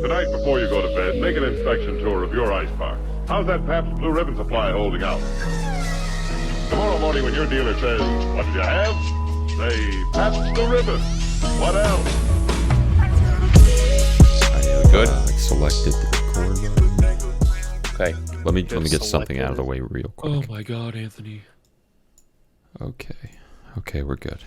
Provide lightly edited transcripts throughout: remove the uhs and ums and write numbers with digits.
Tonight, before you go to bed, make an inspection tour of your ice box. How's that Pabst Blue Ribbon supply holding out? Tomorrow morning when your dealer says, "What did you have?" say, "Pabst Blue Ribbon." What else? I have Good. selected the record button. Okay. Let me get something out of the way real quick. Oh my God, Anthony. Okay, we're good.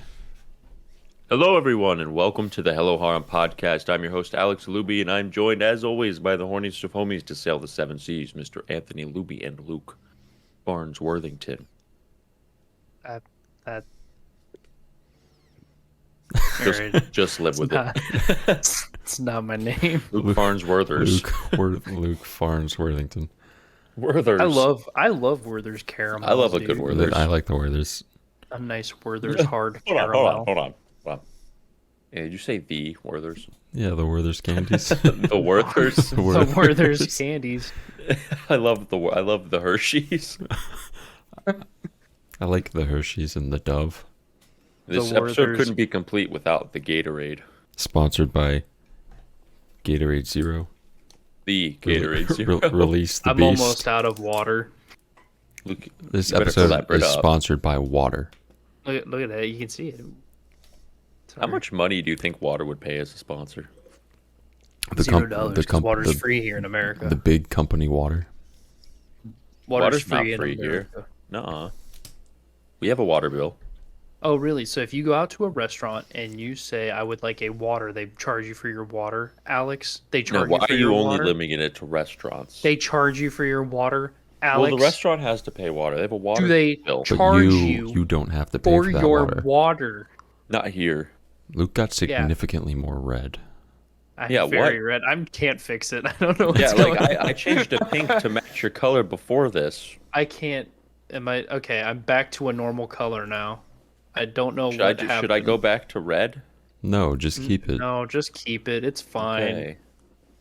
Hello, everyone, and welcome to the Hello Harem podcast. I'm your host, Alex Luby, and I'm joined, as always, by the horniest of homies to sail the seven seas, Mr. Anthony Luby and Luke Barnes-Worthington. Just live with it. It's not my name. Luke Barnes-Worthers. Luke Farnsworthington. Werthers. I love Werther's caramel. I love a good Werther's. I like the Werthers. A nice Werther's hard Hold caramel. on. Yeah, did you say the Werthers? Yeah, the Werther's candies. The Werthers. The Werther's candies. I love the Hershey's. I like the Hershey's and the Dove. This The episode Werthers. couldn't be complete without the Gatorade. Sponsored by Gatorade Zero. The Gatorade Zero. Release the I'm beast. almost out of water. Luke, This you better episode elaborate is up. sponsored by water. Look at that. You can see it. How much money do you think water would pay as a sponsor? $0 because water's free here in America. The big company water. Water's not in free here. America. Nuh-uh. We have a water bill. Oh, really? So if you go out to a restaurant and you say, "I would like a water," they charge you for your water, Alex? They Now, charge why you for are your you only water? limiting it to restaurants? They charge you for your water, Alex. Well, the restaurant has to pay water. They have a water Do they bill. But charge you don't have to pay for for that your water. water? Not here. Luke got significantly more red. I'm Yeah, very what? red. I can't fix it. I don't know what's Yeah, going like on. I changed to pink to match your color before this. I can't. Am I okay? I'm back to a normal color now. I don't know Should what I happened. should I go back to red? No, just keep it. No, just keep it. It's fine. Okay.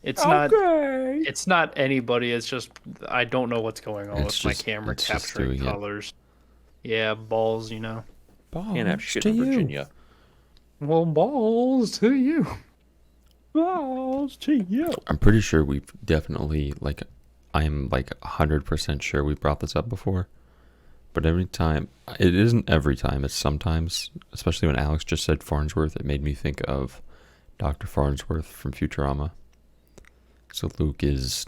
It's not. It's not anybody. It's just I don't know what's going on It's with my just- camera it's just capturing doing it. colors. Yeah, balls. You know. Can't have shit to in you. Virginia. Well, balls to you. Balls to you. I'm pretty sure we've definitely, I am 100% sure we brought this up before. But every time, it isn't every time, it's sometimes, especially when Alex just said Farnsworth, it made me think of Dr. Farnsworth from Futurama. So Luke is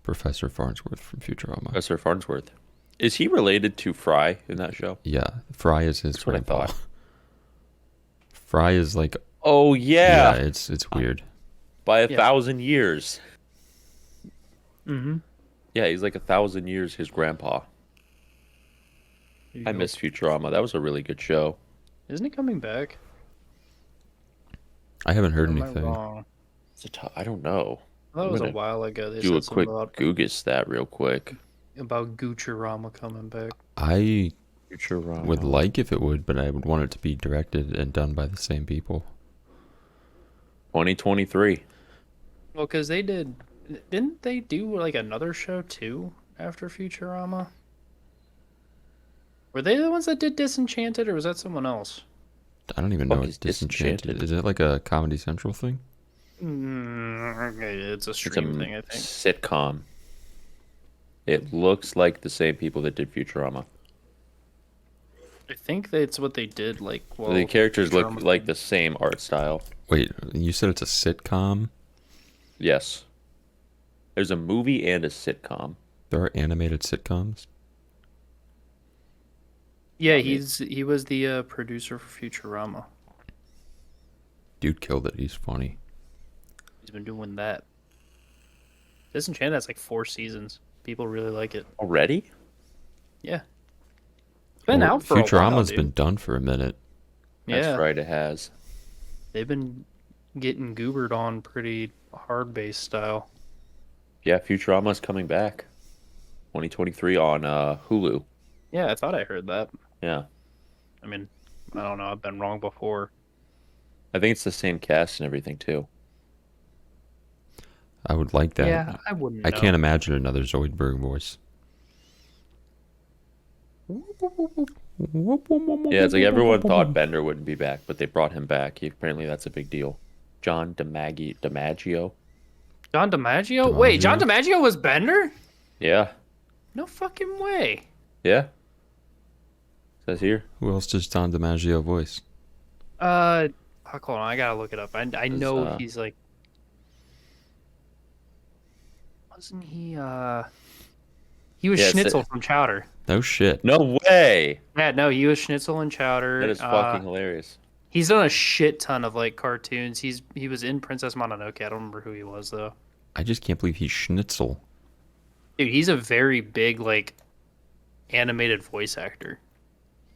Professor Farnsworth from Futurama. Professor Farnsworth. Is he related to Fry in that show? Yeah, Fry is his That's what I grandpa. thought. Fry is Oh yeah, it's weird. by a Yeah. 1,000 years. Mm-hmm. Yeah, he's like 1,000 years his grandpa. I miss Futurama. That was a really good show. Isn't he coming back? I haven't heard Am I anything. wrong? I don't know. I thought it I'm was a gonna while ago. They Do a said quick something Google stat real quick. about Gucciarama coming back. I Futurama. would like if it would, but I would want it to be directed and done by the same people. 2023. Well, because didn't they do another show too after Futurama? Were they the ones that did Disenchanted, or was that someone else? I don't even know Fuck it's is Disenchanted. Disenchanted? Is it like a Comedy Central thing? It's a It's a stream thing, I think. sitcom. It looks like the same people that did Futurama. I think that's what they did. The characters look Futurama- like the same art style. Wait, you said it's a sitcom? Yes. There's a movie and a sitcom. There are animated sitcoms? Yeah, he was the producer for Futurama. Dude killed it. He's funny. He's been doing that. Disenchanted has 4 seasons. People really like it. Already? Yeah. It's been Well, out for a while, Futurama's dude. been done for a minute. That's Yeah, right, it has. they've been getting goobered on pretty hard-based style. Yeah, Futurama's coming back. 2023 on Hulu. Yeah, I thought I heard that. Yeah. I mean, I don't know. I've been wrong before. I think it's the same cast and everything, too. I would like that. Yeah, I wouldn't I know. can't imagine another Zoidberg voice. Yeah, it's like everyone thought Bender wouldn't be back, but they brought him back. Apparently that's a big deal. John DiMaggio. John DiMaggio? Wait, John DiMaggio? DiMaggio was Bender? Yeah. No fucking way. Yeah. Says here. Who else does Don DiMaggio voice? Hold on, I gotta look it up. I know he's like. Wasn't he? He was Schnitzel from Chowder. No shit. No way. Yeah, no, he was Schnitzel in Chowder. That is fucking hilarious. He's done a shit ton of like cartoons. He was in Princess Mononoke. I don't remember who he was though. I just can't believe he's Schnitzel. Dude, he's a very big like animated voice actor.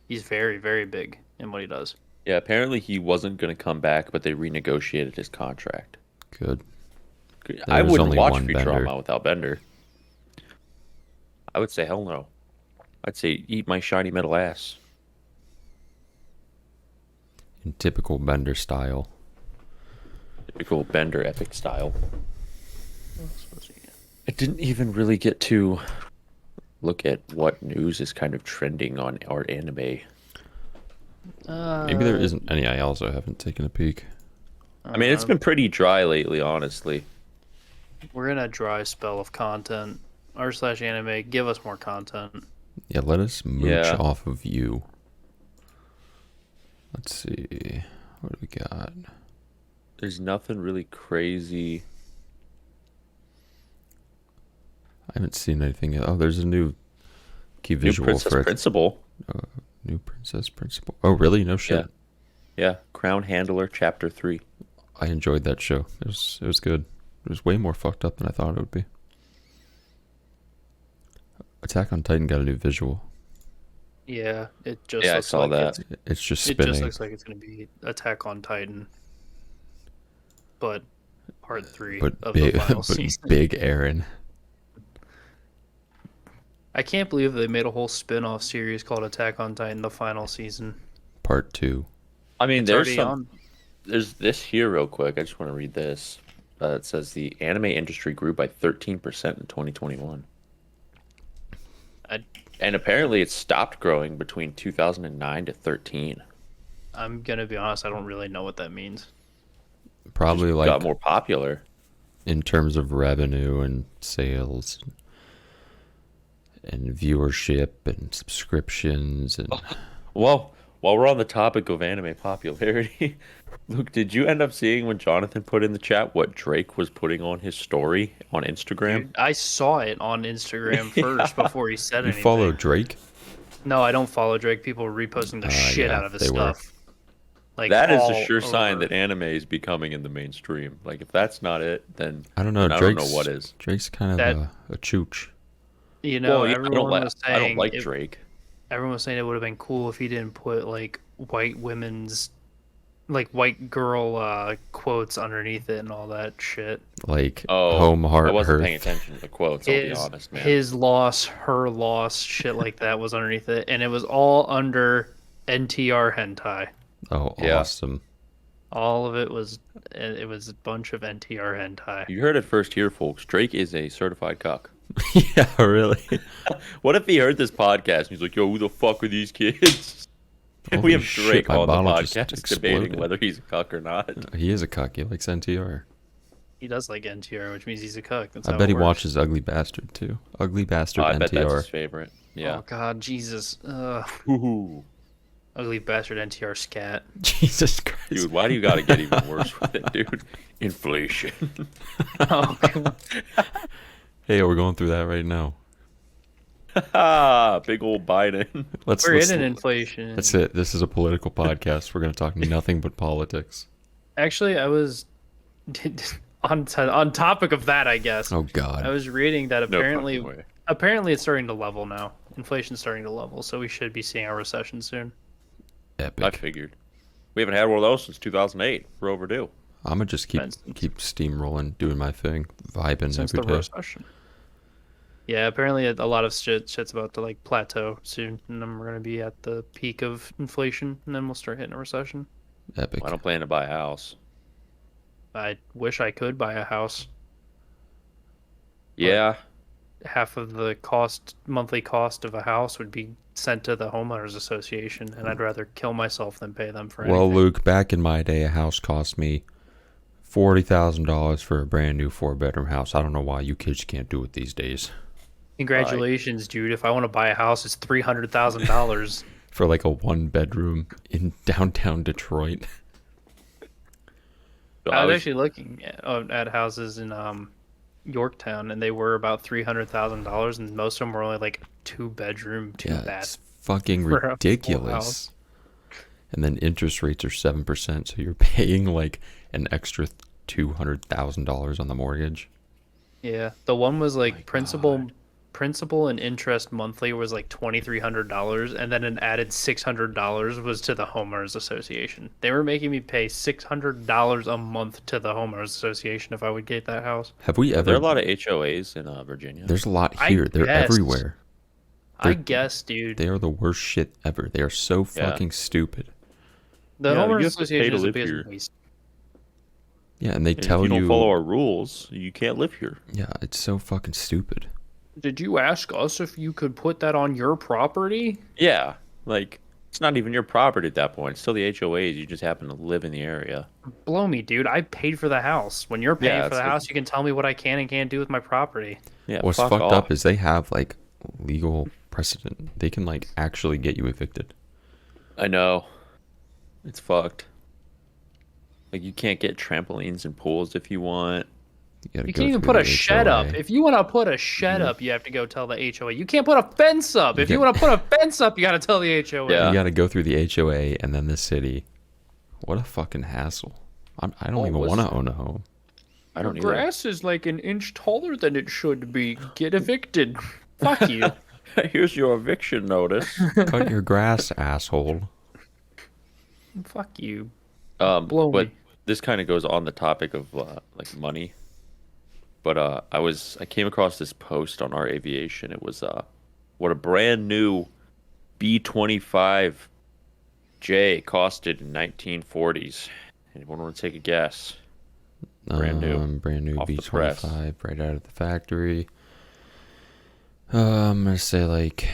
He's very, very big in what he does. Yeah, apparently he wasn't going to come back, but they renegotiated his contract. Good. I There's wouldn't only watch one Futurama Bender. without Bender. I would say hell no. I'd say eat my shiny metal ass. In typical Bender style. Typical Bender epic style. I didn't even really get to look at what news is kind of trending on our anime. Maybe there isn't any. I also haven't taken a peek. I mean, it's been pretty dry lately, honestly. We're in a dry spell of content. r/anime, give us more content. Yeah, let us mooch Yeah. off of you. Let's see. What do we got? There's nothing really crazy. I haven't seen anything yet. Oh, there's a new key New visual Princess for it. Principal. New Princess Principal. Oh, really? No shit. Yeah. Crown Handler Chapter 3. I enjoyed that show. It was good. It was way more fucked up than I thought it would be. Attack on Titan got a new visual. Yeah, it just Yeah, I looks saw like that. It's just it spinning. just looks like it's gonna be Attack on Titan, but part 3 but of big, the final but season. big Aaron. I can't believe they made a whole spin-off series called Attack on Titan, the final season. Part 2. I mean, It's there's already some. on. There's this here real quick. I just want to read this. It says the anime industry grew by 13% in 2021. And apparently it stopped growing between 2009 to 13. I'm gonna be honest, I don't really know what that means. Probably like Got more popular. in terms of revenue and sales and viewership and subscriptions and Well, while we're on the topic of anime popularity, Luke, did you end up seeing when Jonathan put in the chat what Drake was putting on his story on Instagram? Dude, I saw it on Instagram first before he said you anything. follow Drake? No, I don't follow Drake. People are reposting the shit yeah, out of his they were. stuff. Like That is all a sure sign over. that anime is becoming in the mainstream. Like, if that's not it, then I don't know. then I don't Drake's know what is. Drake's kind of That- a chooch. You know, Well, yeah, everyone was saying I don't like it- Drake. Everyone was saying it would have been cool if he didn't put like white women's, like white girl quotes underneath it and all that shit. Like Oh, home heart I wasn't hearth. paying attention to the quotes, I'll be honest, man. His loss, her loss, shit like that was underneath it, and it was all under NTR hentai. Oh, Yeah. awesome. All of it was a bunch of NTR hentai. You heard it first here, folks. Drake is a certified cuck. Yeah, really. What if he heard this podcast and he's like, yo, who the fuck are these kids? And we Holy have shit, Drake my on the bottle just podcast debating exploded. whether he's a cuck or not. He is a cuck. He likes NTR. He does like NTR, which means he's a cuck. That's I how bet it he works. watches Ugly Bastard too. Ugly Bastard I bet that's NTR. his favorite. Yeah. Oh God, Jesus. Ooh. Ugly bastard NTR scat. Jesus Christ. Dude, why do you gotta get even worse with it, dude? Inflation. Oh, God. Hey, we're going through that right now. Big old Biden. We're in an inflation. That's it. This is a political podcast. We're going to talk nothing but politics. Actually, I was on topic of that. I guess Oh God. I was reading that No apparently fucking way. apparently it's starting to level now. Inflation's starting to level, so we should be seeing a recession soon. Epic. I figured. We haven't had one of those since 2008. We're overdue. I'm gonna just keep Depends. steamrolling, doing my thing, vibing Since the every day. recession. Yeah, apparently a lot of shit's about to like plateau soon, and then we're gonna be at the peak of inflation, and then we'll start hitting a recession. Epic. I don't plan to buy a house. I wish I could buy a house. Yeah. Half of the monthly cost of a house would be sent to the homeowners association, and I'd rather kill myself than pay them for Well, anything. Luke, back in my day, a house cost me $40,000 for a brand new 4-bedroom house. I don't know why you kids can't do it these days. Congratulations, dude. If I want to buy a house, it's $300,000. For like a 1-bedroom in downtown Detroit. I was actually looking at houses in Yorktown, and they were about $300,000, and most of them were only like 2-bedroom, 2-bath. It's fucking for a full ridiculous. house. And then interest rates are 7%, so you're paying like an extra $200,000 on the mortgage. Yeah, the one was like My principal and interest monthly was like $2,300, and then an added $600 was to the homeowners association. They were making me pay $600 a month to the homeowners association if I would get that house. Have we ever? There are a lot of HOAs in Virginia. There's a lot here. They're guess. everywhere. I guess, dude. They are the worst shit ever. They are so fucking stupid. The Yeah, you homeowners have to pay association to is a live biggest here. waste. Yeah, and they And tell if you you. don't follow our rules, you can't live here. Yeah, it's so fucking stupid. Did you ask us if you could put that on your property? Yeah, like it's not even your property at that point. It's still the HOAs. You just happen to live in the area. Blow me, dude. I paid for the house. When you're paying Yeah, for it's the like- house, you can tell me what I can and can't do with my property. Yeah, What's fuck fucked off. up is they have like legal precedent. They can like actually get you evicted. I know. It's fucked. Like you can't get trampolines and pools if you want. Gotta You go can't even through put the a shed up. HOA. If you want to put a shed up, you have to go tell the HOA. You can't put a fence up. If you can't- want to put a fence up, you got to tell the HOA. Yeah. You gotta go through the HOA and then the city. What a fucking hassle. I don't even want to own a home. I don't Your either. grass is like an inch taller than it should be. Get evicted. Fuck you. Here's your eviction notice. Cut your grass, asshole. Fuck you. But Blow me. this kind of goes on the topic of like money. But I came across this post on our aviation. It was what a brand new B-25J costed in 1940s. Anyone want to take a guess? Brand new. Brand new Off the press. B-25 right out of the factory. I'm gonna say like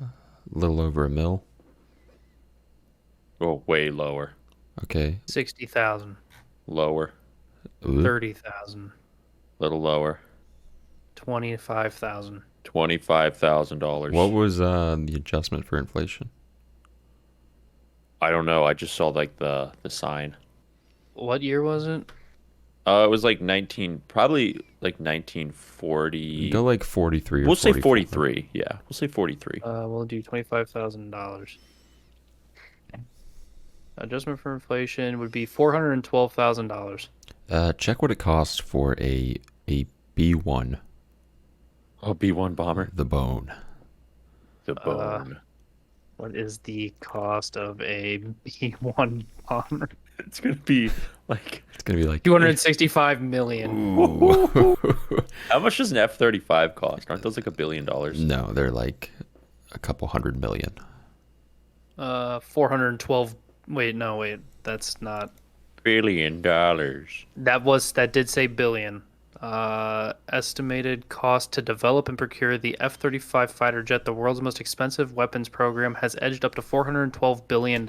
a little over $1 million. Oh, way lower. Okay. 60,000. Lower. Ooh. 30,000. Little lower. 25,000. $25,000. What was the adjustment for inflation? I don't know. I just saw like the sign. What year was it? It was like probably like 1940. Go like 43 or We'll say 44. 43. Yeah, we'll say 43. We'll do $25,000. Adjustment for inflation would be $412,000. Check what it costs for a B-1, Oh, B-1 bomber. the bone. The bone. What is the cost of a B-1 bomber? It's gonna be like. It's gonna be like 265 million. Ooh. How much does an F-35 cost? Aren't those like $1 billion? No, they're like a couple $100 million. 412. Wait, that's not. $1 billion. That did say billion. Estimated cost to develop and procure the F-35 fighter jet, the world's most expensive weapons program, has edged up to $412 billion.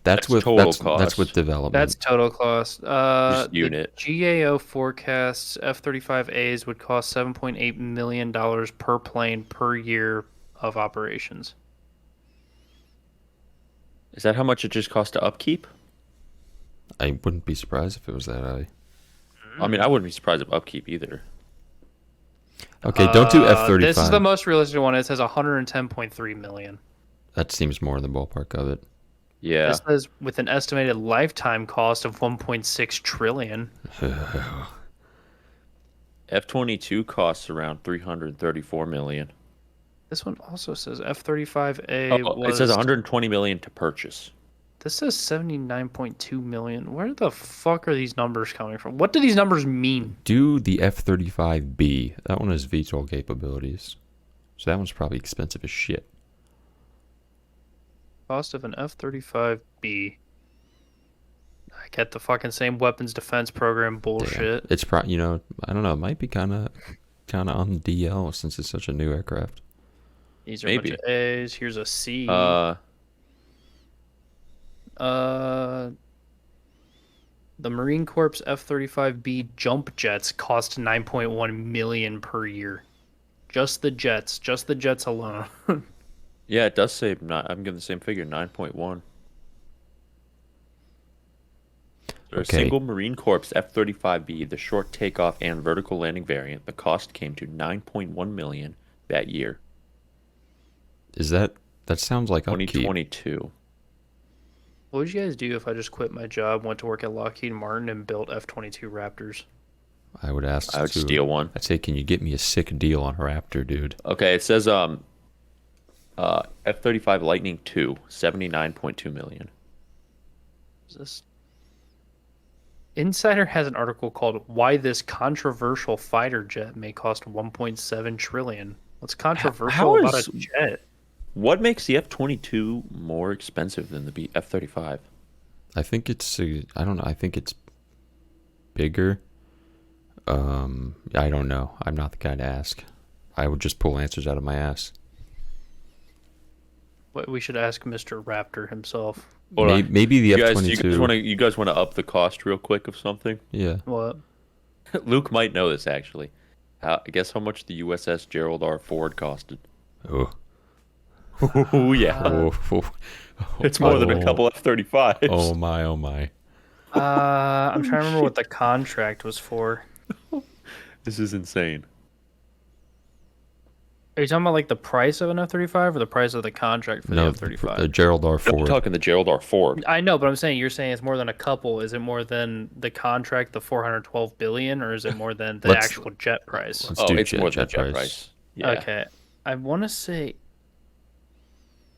That's total cost. That's with development. That's total cost. Just unit. The GAO forecasts F-35As would cost $7.8 million per plane per year of operations. Is that how much it just costs to upkeep? I wouldn't be surprised if it was that high. I mean, I wouldn't be surprised if upkeep either. Okay, don't do F-35. This is the most realistic one. It says 110.3 million. That seems more in the ballpark of it. Yeah. This says with an estimated lifetime cost of 1.6 trillion. F-22 costs around $334 million. This one also says F-35A It says $120 million to purchase. This says 79.2 million. Where the fuck are these numbers coming from? What do these numbers mean? Do the F-35B. That one has VTOL capabilities. So that one's probably expensive as shit. Cost of an F-35B. I get the fucking same weapons defense program bullshit. Yeah. It's I don't know. It might be kind of on the DL since it's such a new aircraft. These are Maybe. a bunch of A's. Here's a C. The Marine Corps F-35B jump jets cost 9.1 million per year. Just the jets alone. Yeah, it does say I'm giving the same figure, 9.1. For a Okay. single Marine Corps F-35B, the short takeoff and vertical landing variant, the cost came to 9.1 million that year, Is that sounds like upkeep. 2022. What would you guys do if I just quit my job, went to work at Lockheed Martin, and built F-22 Raptors? I would ask. I would steal one. I'd say, can you get me a sick deal on a Raptor, dude? Okay, it says F-35 Lightning II, 79.2 million. Is this? Insider has an article called "Why This Controversial Fighter Jet May Cost 1.7 Trillion." What's controversial how about is- a jet? What makes the F-22 more expensive than the F-35? I think it's. I don't know. I think it's bigger. I don't know. I'm not the guy to ask. I would just pull answers out of my ass. What we should ask Mr. Raptor himself. Hold on. Maybe the You guys, F-22. you guys want to up the cost real quick of something? Yeah. What? Luke might know this actually. Guess how much the USS Gerald R. Ford costed? Oh. Oh yeah, it's more than a couple F-35s. Oh my. Oh my. I'm trying to remember what the contract was for. This is insane. Are you talking about like the price of an F-35 or the price of the contract for the No, F-35? the Gerald R. I'm Ford. talking the Gerald R. Ford. I know, but I'm saying you're saying it's more than a couple. Is it more than the contract, the 412 billion, or is it more than the Let's- actual jet price? Let's Oh, do it's more than jet jet price. price. Yeah. Okay, I want to say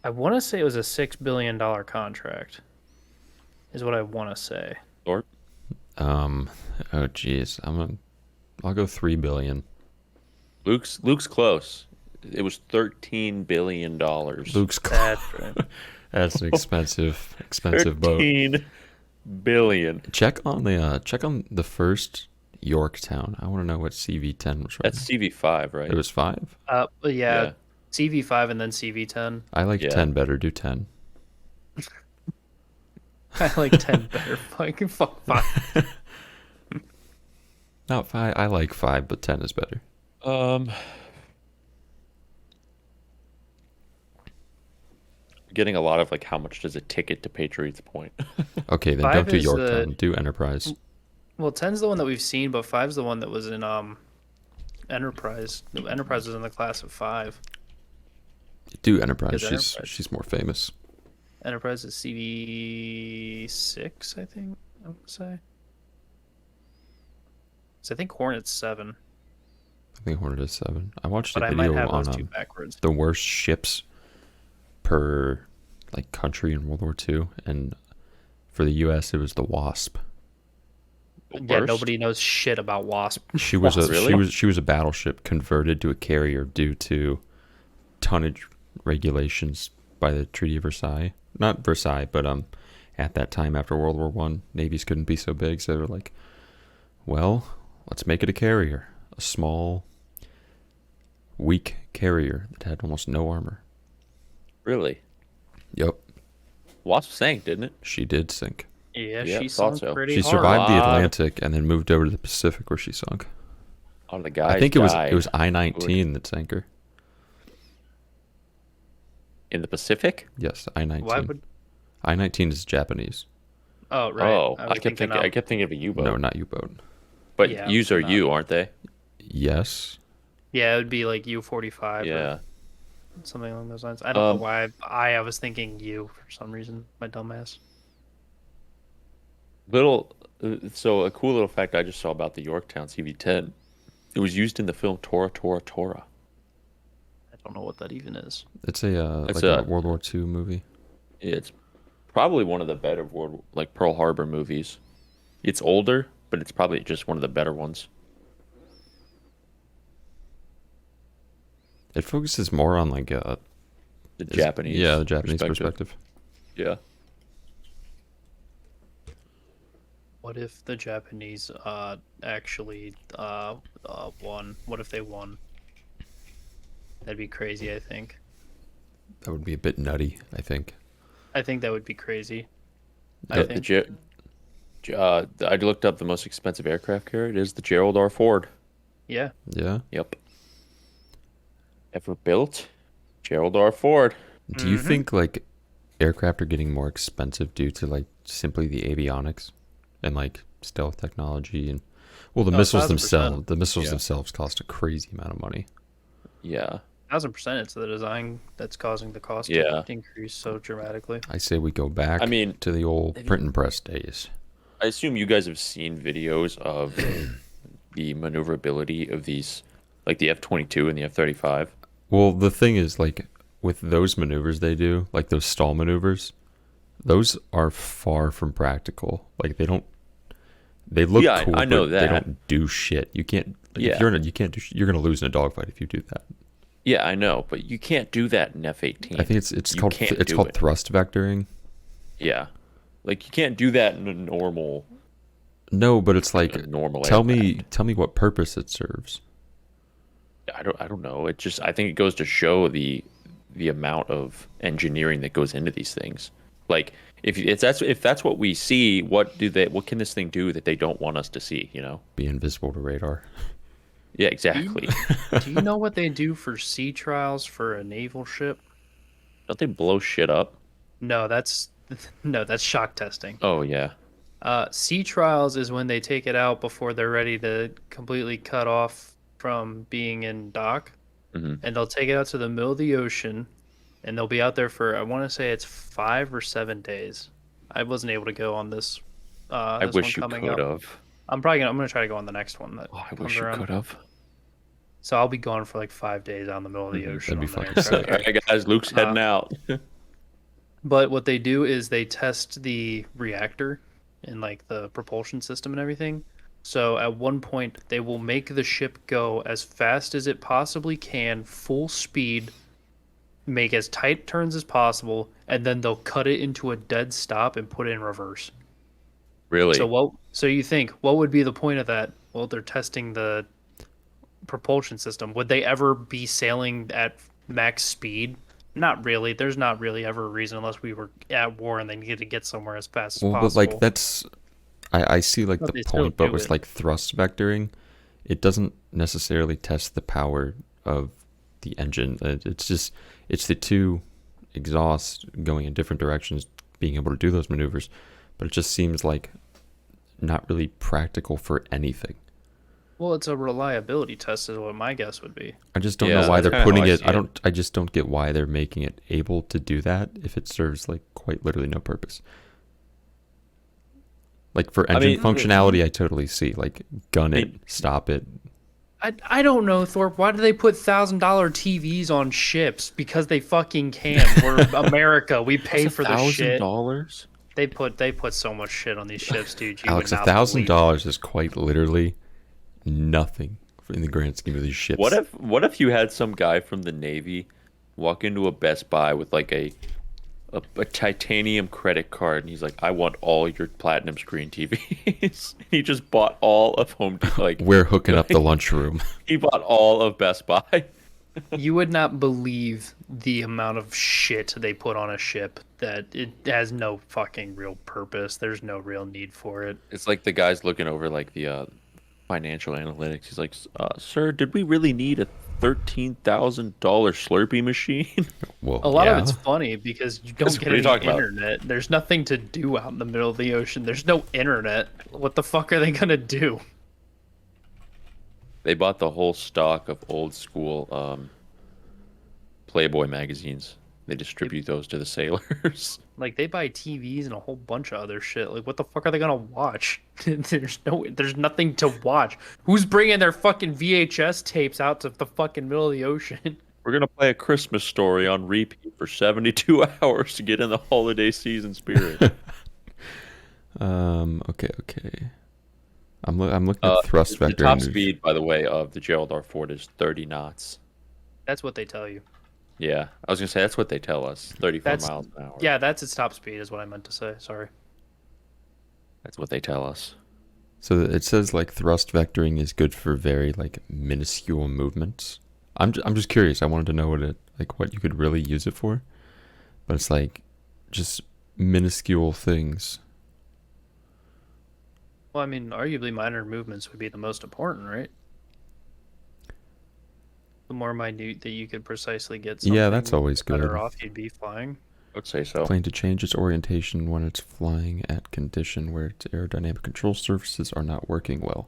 it was a $6 billion contract. Is what I want to say. Or Oh jeez. I'll go 3 billion. Luke's close. It was $13 billion. Luke's That's right. That's an expensive boat. 13 billion. Check on the first Yorktown. I want to know what CV10 was. That's CV5, right? It was 5. But yeah, Yeah. CV5 and then CV10. I like Yeah. 10 better. Do 10. I like 10 better. Fucking fuck 5. Not 5. I like 5, but 10 is better. Getting a lot of like how much does a ticket to Patriots Point? Okay, then 5 don't do is Yorktown. Do Enterprise. Well, 10's the one that we've seen, but 5's the one that was in Enterprise. Enterprise was in the class of 5. Do Enterprise. Is Enterprise. She's more famous. Enterprise is CV6, I think. I would say. So I think Hornet's 7, I think Hornet is 7. I watched but a I might video have on those two backwards. the worst ships per like country in World War II, and for the U.S. it was the Wasp. Yeah, Worst? nobody knows shit about Wasp. She was Really? she was a battleship converted to a carrier due to tonnage regulations by the Treaty of Versailles. Not Versailles, but at that time after World War One, navies couldn't be so big, so they were like, well, let's make it a carrier, a small, weak carrier that had almost no armor. Really? Yep, Wasp sank, didn't it? she did sink. Yeah, Yeah, she thought sunk so. pretty She hard. survived the Wow. Atlantic and then moved over to the Pacific where she sunk. Oh, the guy. I think it was died I-19 that sank her. in the Pacific. Yes, I-19. Why would? I-19 is Japanese. Oh right. Oh, was I kept thinking of a U-boat. No, not U-boat. But Yeah, U's are not- U, aren't they? Yes. Yeah, it would be like U-45. Yeah. Or something along those lines. I don't know why I was thinking U for some reason. My dumbass. So a cool little fact I just saw about the Yorktown CV-10. It was used in the film Tora Tora Tora. I don't know what that even is. It's a It's like a a- World War II movie. It's probably one of the better like Pearl Harbor movies. It's older, but it's probably just one of the better ones. It focuses more on like The Japanese. Yeah, the Japanese perspective. Yeah. What if the Japanese actually won? What if they won? That'd be crazy, I think. That would be a bit nutty, I think. I think that would be crazy. I Yeah, think. I looked up the most expensive aircraft carrier. It is the Gerald R. Ford. Yeah. Yeah. Yep. Ever built? Gerald R. Ford. Do you think like aircraft are getting more expensive due to like simply the avionics and like stealth technology and well the Oh, missiles 1000%. themselves Yeah. themselves cost a crazy amount of money. Yeah. 1000%. It's the design that's causing the cost Yeah. to increase so dramatically. I say we go back I mean, to the old have you- print and press days. I assume you guys have seen videos of the maneuverability of these, like the F-22 and the F-35. Well, the thing is like with those maneuvers they do, like those stall maneuvers, those are far from practical. Like they look Yeah, cool, I know but they that. don't do shit. You can't like, Yeah. if you're in a, you can't do you're going to lose in a dogfight if you do that. Yeah, I know, but you can't do that in F-18. I think it's You called can't it's do called it. thrust vectoring. Yeah, like you can't do that in a normal. No, but it's like a normal tell aircraft. me what purpose it serves. I don't know. It just I think it goes to show the amount of engineering that goes into these things. Like if that's what we see, what can this thing do that they don't want us to see? You know? Be invisible to radar. Yeah, exactly. Do you know what they do for sea trials for a naval ship? Don't they blow shit up? No, that's shock testing. Oh yeah. Sea trials is when they take it out before they're ready to completely cut off from being in dock, Mhm. and they'll take it out to the middle of the ocean, and they'll be out there for I want to say it's 5 or 7 days. I wasn't able to go on this. I This wish you one coming could up. have. I'm gonna try to go on the next one that Oh, I comes wish you around. could have. So I'll be gone for like 5 days out in the middle of the ocean. That'd be on the fucking aircraft. sick. All right, guys, Luke's heading out. But what they do is they test the reactor and like the propulsion system and everything. So at one point they will make the ship go as fast as it possibly can, full speed, make as tight turns as possible, and then they'll cut it into a dead stop and put it in reverse. Really? So you think what would be the point of that? Well, they're testing the propulsion system. Would they ever be sailing at max speed? Not really. There's not really ever a reason unless we were at war and they needed to get somewhere as fast as Well, possible. but like that's I see like But the they still point, but do with it. like thrust vectoring, it doesn't necessarily test the power of the engine. It's just it's the two exhausts going in different directions, being able to do those maneuvers, but it just seems like not really practical for anything. Well, it's a reliability test, is what my guess would be. I just don't Yeah, know why that's they're kinda putting how I it. see I it. don't. I just don't get why they're making it able to do that if it serves like quite literally no purpose. Like for engine mean, functionality, I totally see. Like gun it, stop it. I don't know, Thorpe. Why do they put $1,000 TVs on ships? Because they fucking can. We're America. We pay for the shit. $1,000? They put so much shit on these ships, dude. You Alex, would not believe. $1,000 is quite literally nothing in the grand scheme of these ships. What if you had some guy from the Navy walk into a Best Buy with like a titanium credit card and he's like, I want all your platinum screen TVs. He just bought all of We're hooking up the lunchroom. he bought all of Best Buy. You would not believe the amount of shit they put on a ship that it has no fucking real purpose. There's no real need for it. It's like the guy's looking over like the financial analytics. He's like, sir, did we really need a $13,000 Slurpee machine? Well, A lot yeah. of it's funny because you don't What get are you any talking about? internet. There's nothing to do out in the middle of the ocean. There's no internet. What the fuck are they gonna do? They bought the whole stock of old school Playboy magazines. They distribute those to the sailors. Like they buy TVs and a whole bunch of other shit. Like what the fuck are they gonna watch? There's nothing to watch. Who's bringing their fucking VHS tapes out to the fucking middle of the ocean? We're gonna play A Christmas Story on repeat for 72 hours to get in the holiday season spirit. Okay. I'm looking at thrust The vector. top and- speed, by the way, of the Gerald R. Ford is 30 knots. That's what they tell you. Yeah, I was gonna say that's what they tell us. 34 That's- miles an hour. Yeah, that's its top speed, is what I meant to say. Sorry. That's what they tell us. So it says like thrust vectoring is good for very like minuscule movements. I'm just curious. I wanted to know what you could really use it for, but it's like just minuscule things. Well, I mean, arguably minor movements would be the most important, right? The more minute that you could precisely get something, Yeah, that's always the better good. off you'd be flying. I would say so. Plane to change its orientation when it's flying at condition where its aerodynamic control surfaces are not working well.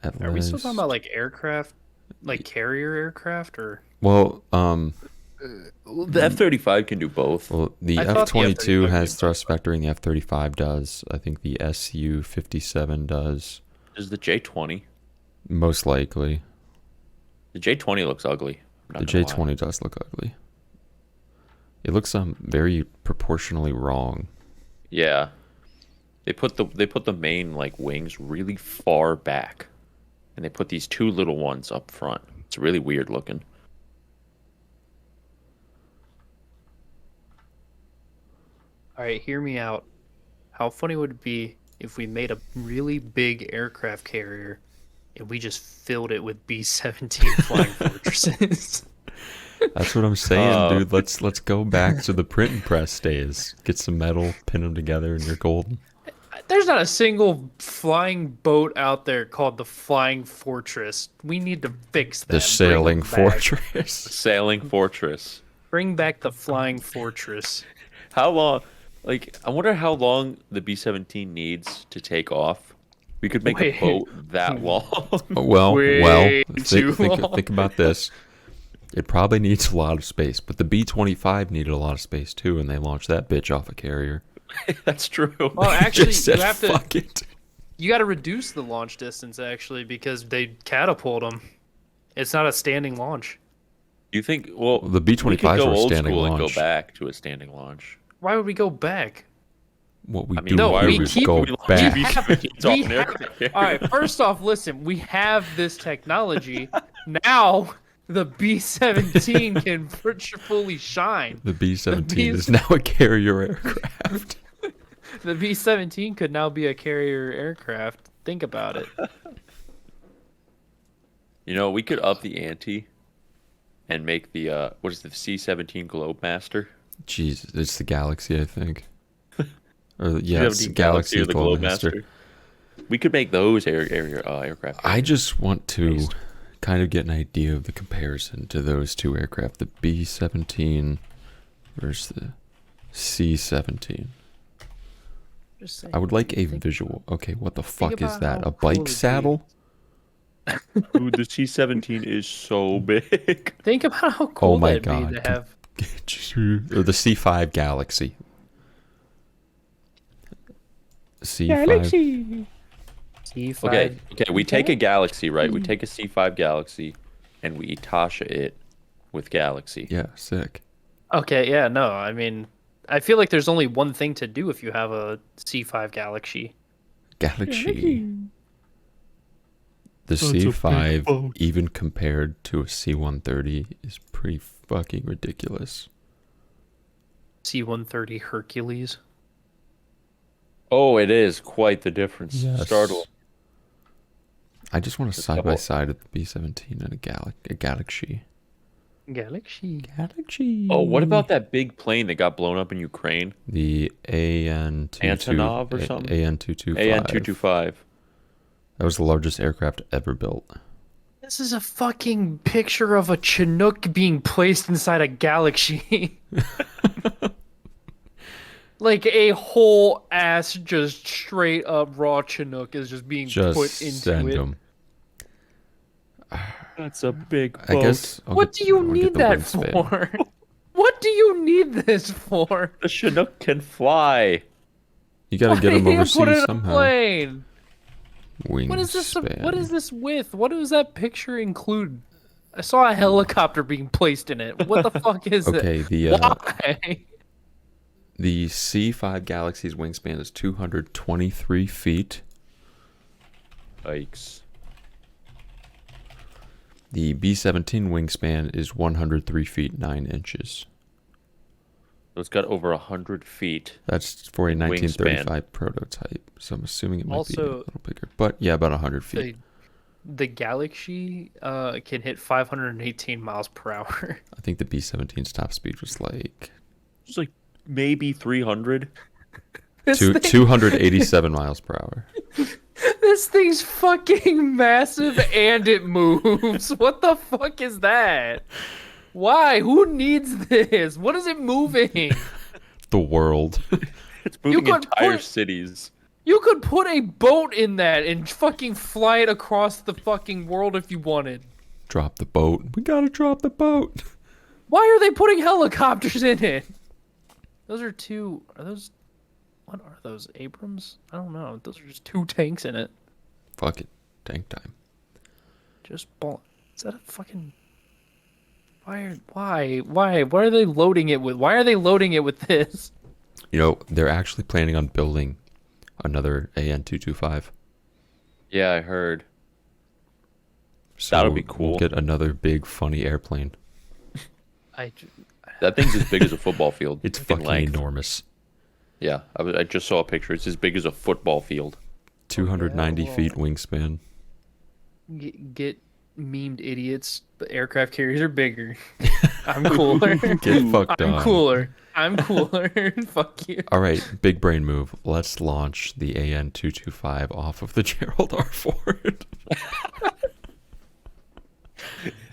At Are we still talking least- about like aircraft, like carrier aircraft, or? Well, The F-35 can do both. the I thought the F-22 F-35 has did thrust vectoring. The F-35 does. I think the Su-57 does. Is the J-20? Most likely. The J-20 looks ugly. I'm The not gonna lie. J-20 does look ugly. It looks very proportionally wrong. Yeah. They put the main like wings really far back, and they put these two little ones up front. It's really weird looking. All right, hear me out. How funny would it be if we made a really big aircraft carrier and we just filled it with B-17 flying fortresses? That's what I'm saying, Uh, dude. Let's go back to the print and press days. Get some metal, pin them together, and you're golden. There's not a single flying boat out there called the Flying Fortress. We need to fix that. The sailing Bring them back. fortress. Sailing Fortress. Bring back the Flying Fortress. How long? Like, I wonder how long the B-17 needs to take off. We could make Wait. a boat that long. Way too long. Think about this. It probably needs a lot of space, but the B-25 needed a lot of space too, and they launched that bitch off a carrier. That's true. Well, actually, Just said, you have to. fuck it. You got to reduce the launch distance actually because they catapult them. It's not a standing launch. You think? Well, The we could B-25s go were old standing school and launch. go back to a standing launch. Why would we go back? What we I mean, do why is we keep- go we launch back. B-17s off We an have- aircraft carrier. All right, first off, listen, we have this technology. Now the B-17 can fully shine. The B-17 The B- is now a carrier aircraft. The B-17 could now be a carrier aircraft. Think about it. You know, we could up the ante and make the what is the C-17 Globemaster? Jesus, it's the Galaxy, I think. Or yeah, it's the C-17 Galaxy or the Globemaster. We could make those aircraft. I just want to Based. kind of get an idea of the comparison to those two aircraft, the B-17 versus the C-17. Just saying. I would like a visual. Okay, what the fuck is about that? how A cool bike it'd be. saddle? Dude, the C-17 is so big. Think about how cool my that'd God. be to have. Or the C5 Galaxy. C5. C5. Okay, we take a Galaxy, right? We take a C5 Galaxy, and we Itasha it with Galaxy. Yeah, sick. Okay, yeah, no, I mean, I feel like there's only one thing to do if you have a C5 Galaxy. Galaxy. The C5, even compared to a C-130, is pretty fucking ridiculous. C-130 Hercules. Oh, it is quite the difference. Yes. Startling. I just want a Just side double- by side of the B-17 and a Galaxy. Galaxy. Galaxy. Oh, what about that big plane that got blown up in Ukraine? The Antonov or something? AN-225. AN-225. That was the largest aircraft ever built. This is a fucking picture of a Chinook being placed inside a Galaxy. Like a whole ass, just straight up raw Chinook is just being Just put into send it. them. That's a big I guess. What do you need that for? What do you need this for? The Chinook can fly. You gotta get them Why overseas put it in a somehow. plane? Wingspan. What is this? What is this with? What does that picture include? I saw a helicopter being placed in it. What the fuck is Okay, it? the Why? the C5 Galaxy's wingspan is 223 feet. Yikes. The B-17 wingspan is 103 feet 9 inches. So it's got over 100 feet. That's for a Wingspan. 1935 prototype, so I'm assuming it might be a Also, little bigger. But yeah, about 100 feet. The Galaxy can hit 518 miles per hour. I think the B-17's top speed was like It's like maybe 300. This two, thing- 287 miles per hour. This thing's fucking massive and it moves. What the fuck is that? Why? Who needs this? What is it moving? The world. It's moving could entire put- cities. You could put a boat in that and fucking fly it across the fucking world if you wanted. Drop the boat. We gotta drop the boat. Why are they putting helicopters in it? Those are two. Are those? What are those? Abrams? I don't know. Those are just two tanks in it. Fuck it. Tank time. Just ball. Is that a fucking? Why? What are they loading it with? Why are they loading it with this? You know, they're actually planning on building another AN-225. Yeah, I heard. So That'll be cool. We'll get another big, funny airplane. That thing's as big as a football field. It's in fucking length. enormous. Yeah, I just saw a picture. It's as big as a football field. 290 well. feet wingspan. Get memed idiots. The aircraft carriers are bigger. I'm cooler. Get fucked I'm on. cooler. I'm cooler. Fuck you. All right, big brain move. Let's launch the AN-225 off of the Gerald R. Ford.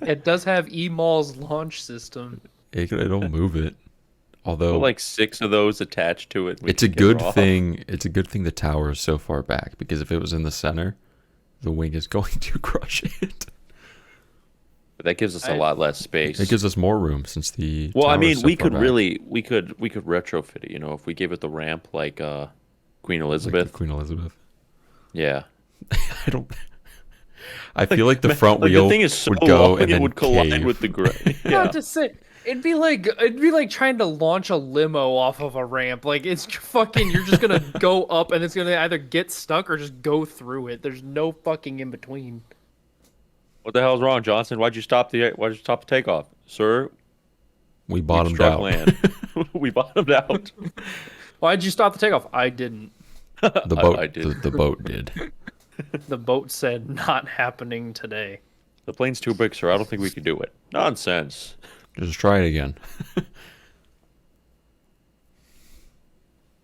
It does have EMAL's launch system. It'll move it. Although Put like 6 of those attached to it. We it's a can get her good off. thing. It's a good thing the tower is so far back, because if it was in the center, the wing is going to crush it. But that gives us a lot less space. It gives us more room since the. Well, I tower mean, is so we far could back. really we could retrofit it. You know, if we gave it the ramp like Queen Like Elizabeth. the Queen Elizabeth. Yeah. I don't. I feel like the front Like wheel the thing is so would go long, and it then would collide cave. with the ground. Yeah. Yeah. To say it'd be like trying to launch a limo off of a ramp. Like it's fucking you're just gonna go up and it's gonna either get stuck or just go through it. There's no fucking in between. What the hell's wrong, Johnson? Why'd you stop the takeoff, sir? We We bottomed struck out. land. We bottomed out. Why'd you stop the takeoff? I didn't. The boat. I did. The boat did. The boat said not happening today. The plane's too big, sir. I don't think we could do it. Nonsense. Just try it again.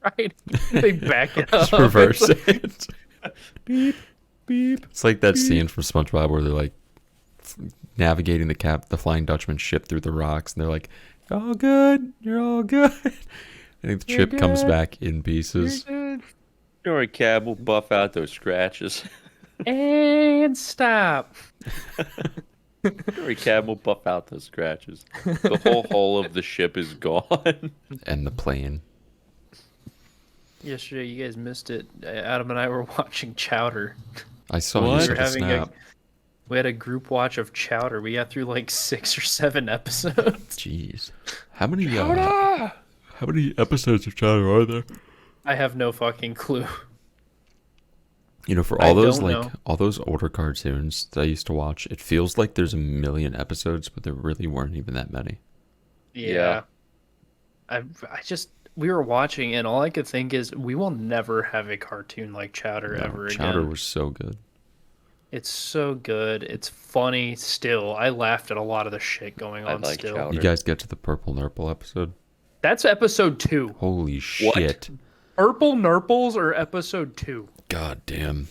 Right? They back it up. Just reverse It's like- it. Beep, beep. It's like that scene from SpongeBob where they're like navigating the Flying Dutchman ship through the rocks, and they're like, "You're all good. You're all good." I think the You're ship comes good. back in pieces. Don't worry, Cab. We'll buff out those scratches. And stop. Don't worry, Cab. We'll buff out those scratches. The whole hull of the ship is gone. And the plane. Yesterday, you guys missed it. Adam and I were watching Chowder. I saw What? you We sent were a having snap. We had a group watch of Chowder. We got through like 6 or 7 episodes. Jeez, how many episodes of Chowder are there? I have no fucking clue. You know, for I all those don't like know. all those older cartoons that I used to watch, it feels like there's a million episodes, but there really weren't even that many. Yeah. I just we were watching and all I could think is we will never have a cartoon like Chowder ever Chowder again. was so good. It's so good. It's funny still. I laughed at a lot of the shit going I on like still. Chowder. You guys get to the Purple Nurple episode? That's episode 2. Holy What? shit! Purple Nurples are episode 2. God damn!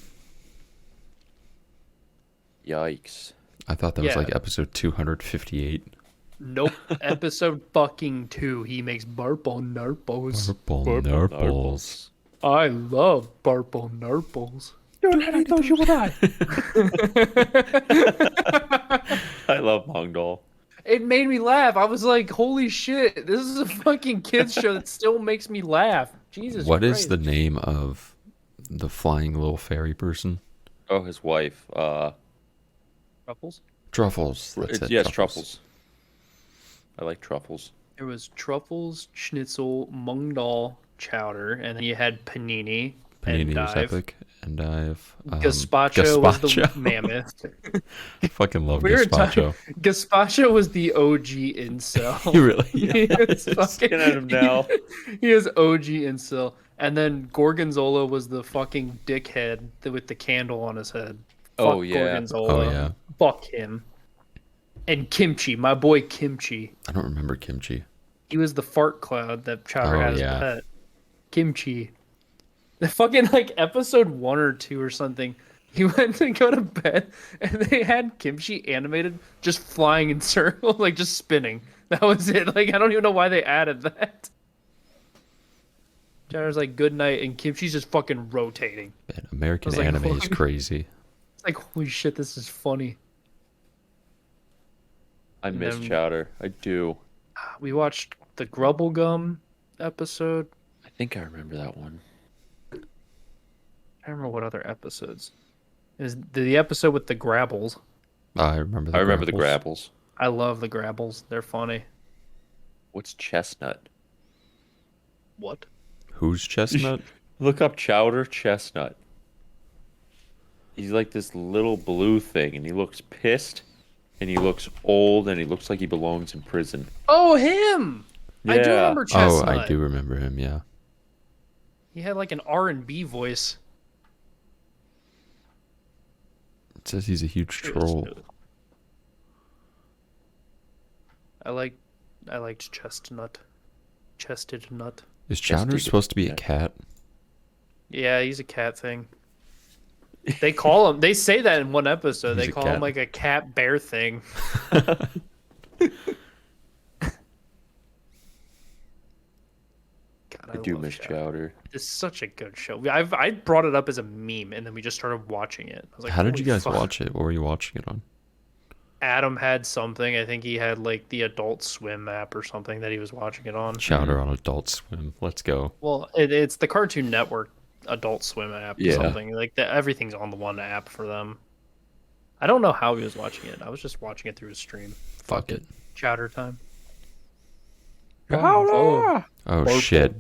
Yikes. I thought that was Yeah. like episode 258. Nope. Episode fucking 2. He makes Purple Nurples. Purple Nurples. I love Purple Nurples. I thought you would die. I love Mongdol. It made me laugh. I was like, holy shit, this is a fucking kids show that still makes me laugh. Jesus What is Christ. the name of the flying little fairy person? Oh, his wife. Truffles? Truffles. That's it. Yes, truffles. I like truffles. There was Truffles, Schnitzel, Mungdal, Chowder, and then you had Panini, Panini and was Dive. epic. And I've Gazpacho was the Gazpacho. mammoth. I fucking love We were Gazpacho. Gazpacho was the OG incel. He really. He is fucking- Looking at him now. He is OG incel. And then Gorgonzola was the fucking dickhead with the candle on his head. Oh, Fuck yeah. Gorgonzola. Oh, yeah. Fuck him. And Kimchi, my boy Kimchi. I don't remember Kimchi. He was the fart cloud that Chowder Oh, had as yeah. a pet. Kimchi. The fucking like episode 1 or 2 or something. He went to go to bed and they had Kimchi animated just flying in circles, like just spinning. That was it. Like I don't even know why they added that. Jenner's like good night and Kimchi's just fucking rotating. Man, American I was like, anime is what? crazy. It's like holy shit, this is funny. I And miss then- Chowder. I do. We watched the Grubblegum episode. I think I remember that one. I don't remember what other episodes. It was the episode with the Grabbles. I remember. I remember the Grapples. Grapples. I love the Grabbles. They're funny. What's Chestnut? What? Who's Chestnut? Look up Chowder Chestnut. He's like this little blue thing, and he looks pissed, and he looks old, and he looks like he belongs in prison. Oh, him! I do Yeah. remember Oh, Chestnut. I do remember him. Yeah. He had like an R&B voice. It says he's a huge troll. I liked Chestnut. Chested Nut. Is Chowder Chested supposed to be a Nut. cat? Yeah, he's a cat thing. They call him. They say that in one episode. He's They a call cat. him like a cat bear thing. God, I do love miss Chowder. Chowder. It's such a good show. I brought it up as a meme, and then we just started watching it. I was like, How did you "Holy guys fuck." watch it? What were you watching it on? Adam had something. I think he had like the Adult Swim app or something that he was watching it on. Chowder on Adult Swim. Let's go. Well, it's the Cartoon Network Adult Swim app or Yeah. something. Like everything's on the one app for them. I don't know how he was watching it. I was just watching it through his stream. Fuck it. Chowder time. Oh shit.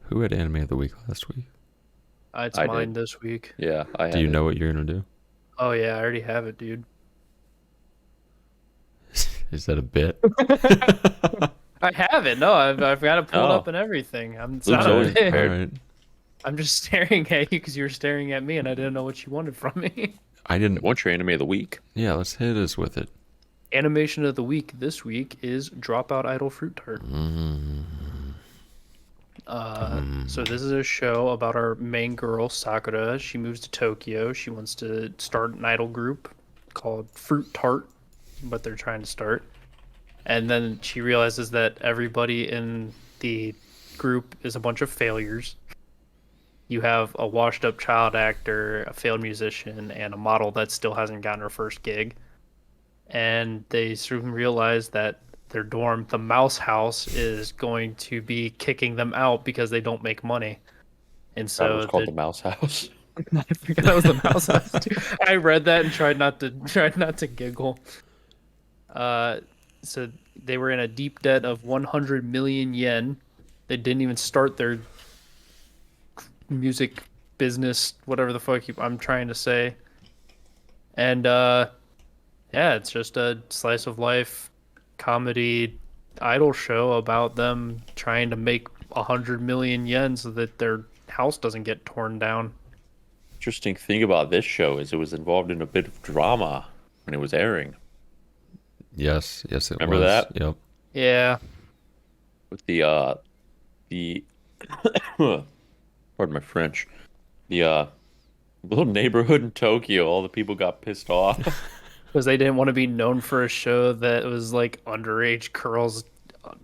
Who had anime of the week last week? It's I mine did. this week. Yeah, I have Do you it. know what you're gonna do? Oh yeah, I already have it, dude. Is that a bit? I have it. No, I've got to pull it Oh. up and everything. It's Luke's not a always bit. prepared. Alright. I'm just staring at you because you were staring at me, and I didn't know what you wanted from me. I didn't. What's your anime of the week? Yeah, let's hit us with it. Animation of the week this week is Dropout Idol Fruit Tart. So this is a show about our main girl Sakura. She moves to Tokyo. She wants to start an idol group called Fruit Tart, what they're trying to start. And then she realizes that everybody in the group is a bunch of failures. You have a washed-up child actor, a failed musician, and a model that still hasn't gotten her first gig. And they soon realize that their dorm, the Mouse House, is going to be kicking them out because they don't make money. And That so was called the Mouse House. I forgot it was the Mouse House too. I read that and tried not to giggle. So they were in a deep debt of 100 million yen. They didn't even start their music business, whatever the fuck I'm trying to say. And yeah, it's just a slice of life comedy idol show about them trying to make 100 million yen so that their house doesn't get torn down. Interesting thing about this show is it was involved in a bit of drama when it was airing. Yes, it Remember was. that? Yep. Yeah. With the pardon my French, the little neighborhood in Tokyo, all the people got pissed off. Because they didn't want to be known for a show that was like underage girls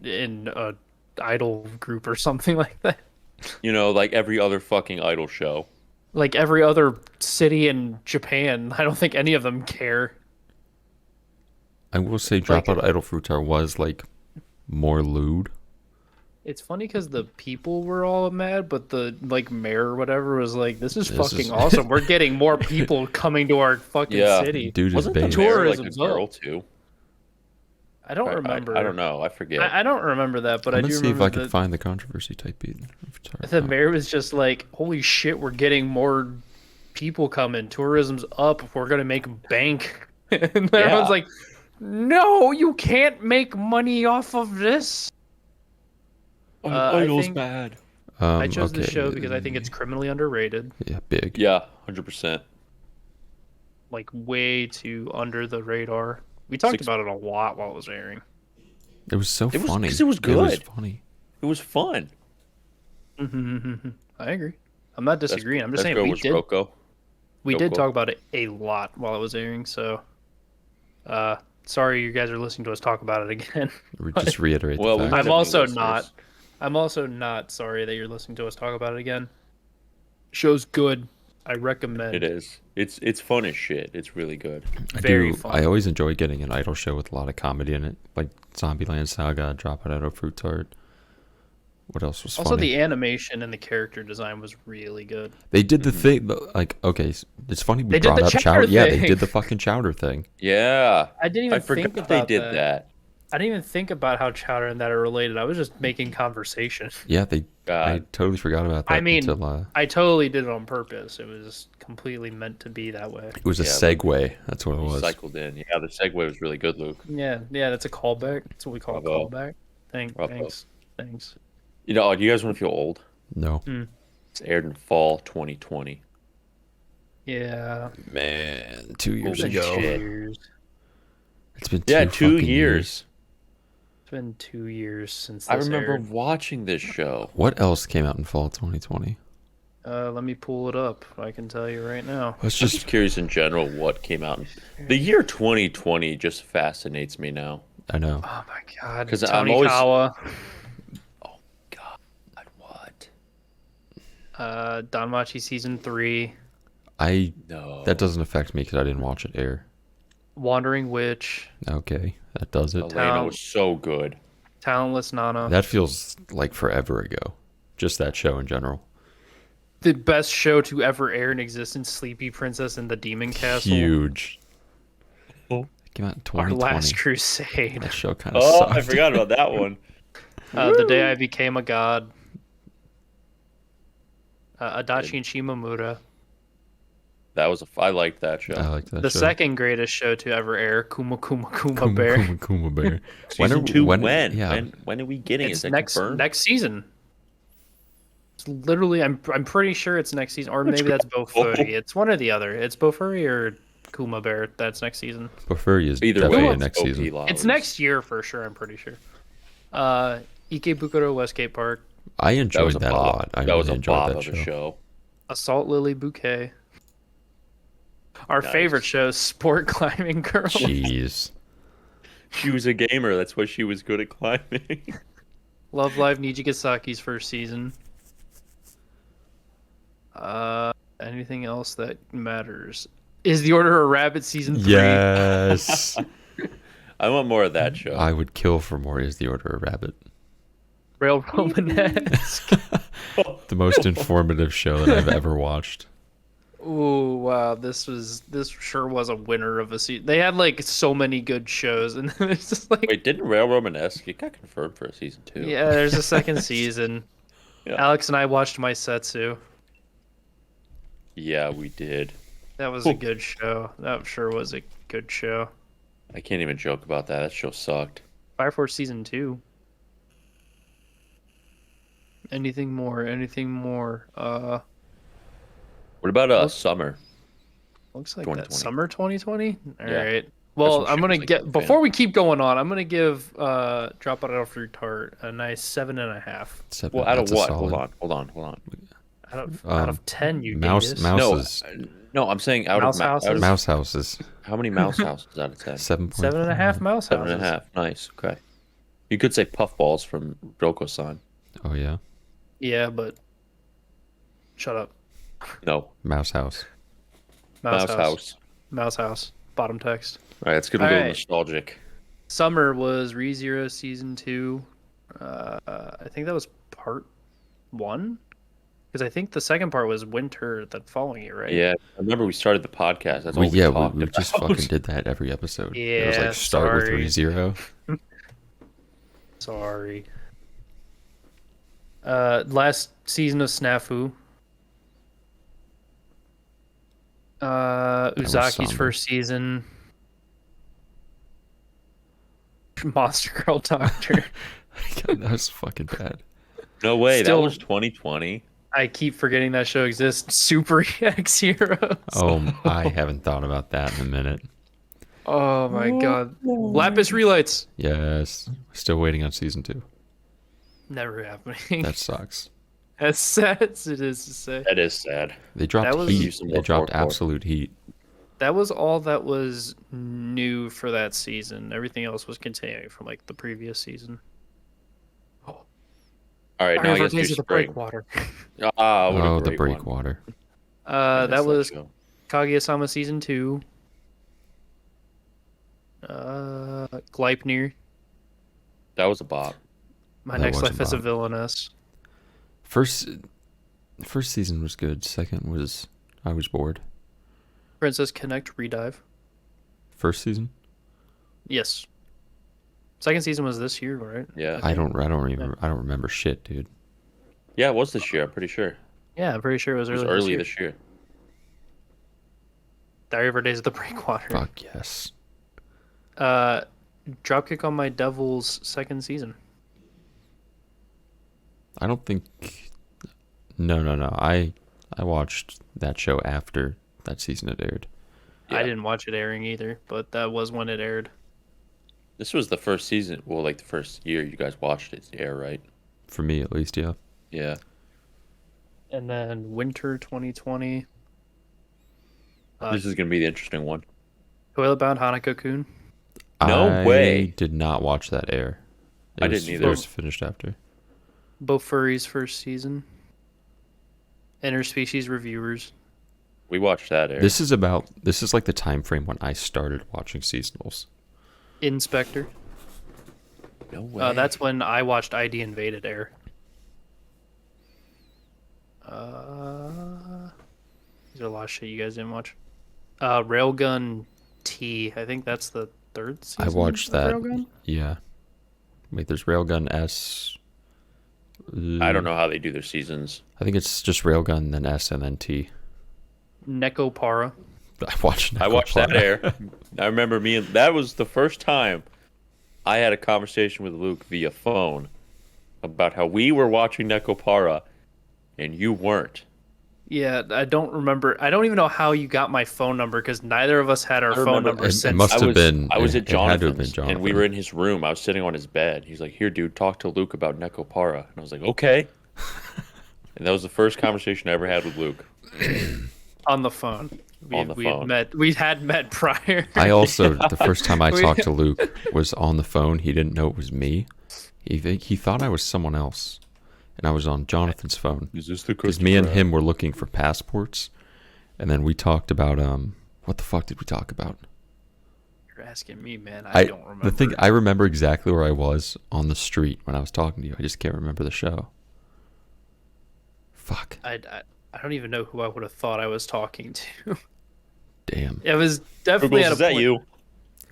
in a idol group or something like that. You know, like every other fucking idol show. Like every other city in Japan, I don't think any of them care. I will say Like- Dropout Idol Fruit Tart was like more lewd. It's funny because the people were all mad, but the like mayor or whatever was like, "This is This fucking is- awesome. We're getting more people coming to our fucking Yeah. city." Dude is Wasn't the bait. mayor like a Tourism's up. girl too? I don't remember. I don't know. I forget. I don't remember that, but I'm I gonna do see if I remember can that find the controversy type beat. the mayor was just like, "Holy shit, we're getting more people coming. Tourism's up. We're gonna make bank." And everyone's like, "No, you can't make money off of this." I Idol's think- bad. I chose this show because I think it's criminally underrated, yeah, big. Yeah, 100%. like way too under the radar. We talked Six- about it a lot while it was airing. It was so It was- funny. 'cause it was It was good. funny. It It was fun. I agree. I'm not disagreeing. I'm just Best saying girl we was did Roko. we did Yoko. talk about it a lot while it was airing. So, sorry you guys are listening to us talk about it again. Just reiterate Well, the we fact. might I'm have new also listeners. not. I'm also not sorry that you're listening to us talk about it again. Show's good. I recommend. It is. It's fun as shit. It's really good. Very fun. I always enjoy getting an idol show with a lot of comedy in it, like Zombieland Saga, Drop It Out of Fruit Tart. What else was Also, funny? the animation and the character design was really good. They did the thing, like, okay, it's funny we They did brought the up chowder chowder. Yeah, they thing. did the fucking chowder thing. Yeah. I didn't even I forgot think they about did that. I didn't even think about how Chowder and that are related. I was just making conversation. Yeah, I God. totally forgot about that. I mean, until, I totally did it on purpose. It was completely meant to be that way. it was a Yeah, segue. That's what it was. Cycled in. Yeah, the segue was really good, Luke. Yeah, that's a callback. That's what we call Bravo. a callback. Bravo. Thanks. You know, do you guys want to feel old? No, It's aired in fall 2020. Yeah. man, 2 years Holy ago. shit. Years. It's been Yeah, 2 2 years. It's been 2 years since this I remember aired. watching this show. What else came out in fall 2020? Let me pull it up. I can tell you right now. Let's I'm just just curious in general what came out. The year 2020 just fascinates me now. I know. Oh my god. 'Cause I'm Tony always- Kawa, Oh God, what? Danmachi season 3, No. That doesn't affect me because I didn't watch it air. Wandering Witch, Okay, that does it. Elena was so good. Talentless Nana. That feels like forever ago. Just that show in general. The best show to ever air in existence, Sleepy Princess and the Demon Castle. Huge. Oh. It came out in Our 2020. Last Crusade. That show kind of Oh, sucked. I forgot about that one. The Day I Became a God. Adachi and Shimamura. That was I liked that show. I like that The show. second greatest show to ever air, Kuma Kuma Kuma Kuma, Bear. Kuma, Kuma Bear. Season 2 when? Yeah. When are we getting? It's Is that next confirmed? next season. It's literally, I'm pretty sure it's next season, or maybe that's Bofuri. It's one or the other. It's Bofuri or Kuma Bear. That's next season. Bofuri is Either definitely way, it's next OP season. levels. It's next year for sure. I'm pretty sure. Ikebukuro Westgate Park, I That enjoyed was a that a bop. lot. I that really was a enjoyed bop that of show. a show. Assault Lily Bouquet. Our Nice. favorite show, Sport Climbing Girl. Jeez. She was a gamer. That's why she was good at climbing. Love Live Nijigasaki's first season. Anything else that matters? Is the Order of Rabbit season 3? Yes. I want more of that show. I would kill for more Is the Order of Rabbit. Rail Romanesque. The most informative show that I've ever watched. Ooh, wow! This sure was a winner of a season. They had like so many good shows, and it's just like, Wait, didn't Railroad Romanesque? It got confirmed for a season 2. yeah, there's a second season. Yeah. Alex and I watched My Setsu. Yeah, we did. That was a good show. That sure was a good show. I can't even joke about that. That show sucked. Fire Force season 2. Anything more? Anything more? What about Well- Summer? Looks like 2020. that summer 2020. All Yeah. right. That's Well, what I'm she gonna was like, get fan. before we keep going on. I'm gonna give Drop Out of Fruit Tart a nice 7.5 Well, out of That's a what? solid- Hold on. out of 10. You Mouse dingus. Mouses. No, I'm saying out Mouse of, houses? out of Mouse houses. How many mouse houses out of 10? 7.5. 7.5 mouse houses. 7.5. Nice. Okay. You could say puffballs from Roko-san. Oh yeah. Yeah, but shut up. No. Mouse house. Mouse, Mouse house. house. Mouse house. Bottom text. All right, let's get a All little right. nostalgic. Summer was ReZero season 2. I think that was part 1. Because I think the second part was winter the following year, right? Yeah, I remember we started the podcast. That's Well, all we yeah, talked we about. just fucking did that every episode. It was Yeah, like start sorry. with ReZero. Sorry. Last season of Snafu. was Uzaki's somber. first season. Monster Girl Doctor. God, that was fucking bad. No way, Still- that was 2020. I keep forgetting that show exists. Super EX Heroes. Oh, I haven't thought about that in a minute. Oh my god. Lapis Relights. Yes. Still waiting on season 2. Never happening. That sucks. As sad as it is to say. That is sad. They dropped That was- heat. Use some They more dropped hardcore. absolute heat. That was all that was new for that season. Everything else was continuing from like the previous season. All right, now I guess do Days of the spring. Breakwater. Ah, what a Oh, the great one. breakwater. I miss That was show. Kaguya-sama season 2. Gleipnir. That was a bop. My That Next wasn't Life as a bad. Villainess. First season was good. Second was I was bored. Princess Connect Redive. First season? Yes. Second season was this year, right? Yeah. I don't remember shit, dude. Yeah, it was this year. I'm pretty sure. Yeah, I'm pretty sure it was It was early, early this year. this year. Diary of Our Days of the Breakwater. Fuck yes. Dropkick on My Devil's second season. I don't think. No. I watched that show after that season had aired. Yeah. I didn't watch it airing either, but that was when it aired. This was the first season. Well, like the first year you guys watched it air, right? For me, at least, yeah. Yeah. And then Winter 2020. This is gonna be the interesting one. Toilet Bound Hanako-kun. No I way. did not watch that air. I didn't either. It was finished after. Bofuri's first season. Interspecies Reviewers. We watched that air. This is like the time frame when I started watching seasonals. Inspector. No way. That's when I watched ID Invaded air. These are a lot of shit you guys didn't watch. Railgun T. I think that's the third season. I watched of that. Railgun? Yeah. Wait, there's Railgun S. I don't know how they do their seasons. I think it's just Railgun, then S, and then T. Nekopara. I watched. I watched that Nekopara. air. I remember that was the first time I had a conversation with Luke via phone about how we were watching Nekopara and you weren't. Yeah, I don't remember. I don't even know how you got my phone number because neither of us had our phone remember- number It since. must have been. I was it at had to have Jonathan's, been and we Jonathan. were in his room. I was sitting on his bed. He's like, "Here, dude, talk to Luke about Nekopara." And I was like, "Okay." And that was the first conversation I ever had with Luke. On the phone. On the phone. We had met prior. I also the first time I We- talked to Luke was on the phone. He didn't know it was me. He thought I was someone else, and I was on Jonathan's phone. Is this the Because me and him were looking for passports, and then we talked about what the fuck did we talk about? You're asking me, man. I don't remember. The thing I remember exactly where I was on the street when I was talking to you. I just can't remember the show. Fuck. I don't even know who I would have thought I was talking to. Damn. It was definitely Googles, at a is that point. you?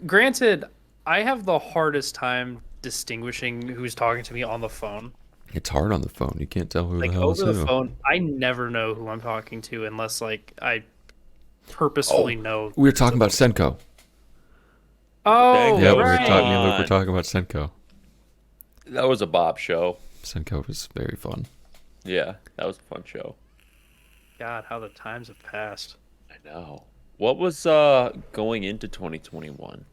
Granted, I have the hardest time distinguishing who's talking to me on the phone. It's hard on the phone. You can't tell who Like the hell is over the who. phone, I never know who I'm talking to unless like I purposefully know. We were talking about Senko. Oh, Yeah, Right. me and Luke were talking about Senko. That was a Bob show. Senko was very fun. Yeah, that was a fun show. God, how the times have passed. I know. What was going into 2021?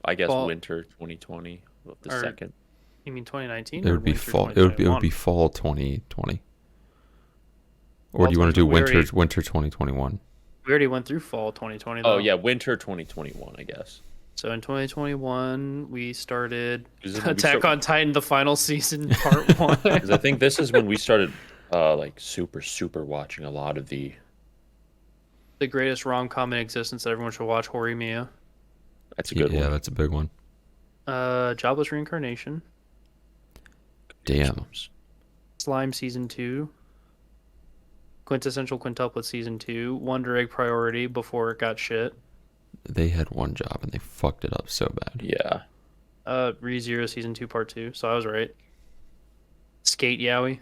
I guess Fall. winter 2020, the Or- second. You mean 2019? It or would be winter fall. It would 2021? be fall 2020. Or Fall do you want to do 2020, winter 2021? We already went through fall 2020. Oh though. yeah, winter 2021, I guess. So in 2021, we started Is it when we Attack start- on Titan, the final season, part one. Because I think this is when we started, like super watching a lot of the. The greatest rom-com in existence that everyone should watch, Horimiya. That's a good Yeah, one. that's a big one. Jobless Reincarnation. Damn. Slime Season 2. Quintessential Quintuplet Season 2. Wonder Egg Priority before it got shit. They had one job and they fucked it up so bad. Yeah. ReZero Season 2 Part 2. So I was right. Skate Yaoi.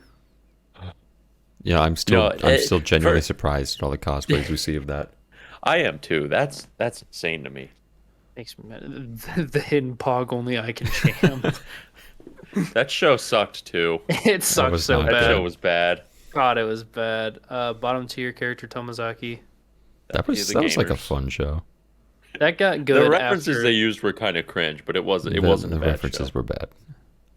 Yeah, I'm still No, still genuinely for- surprised at all the cosplays we see of that. I am too. That's insane to me. Makes me mad. The hidden pog only I can jam. That show sucked too. It sucked was so not That bad. show was bad. God, it was bad. Bottom tier character Tomazaki. That was the like a gamers. fun show. That got good The references after. they used were kind of cringe, but it wasn't The a bad references show. were bad.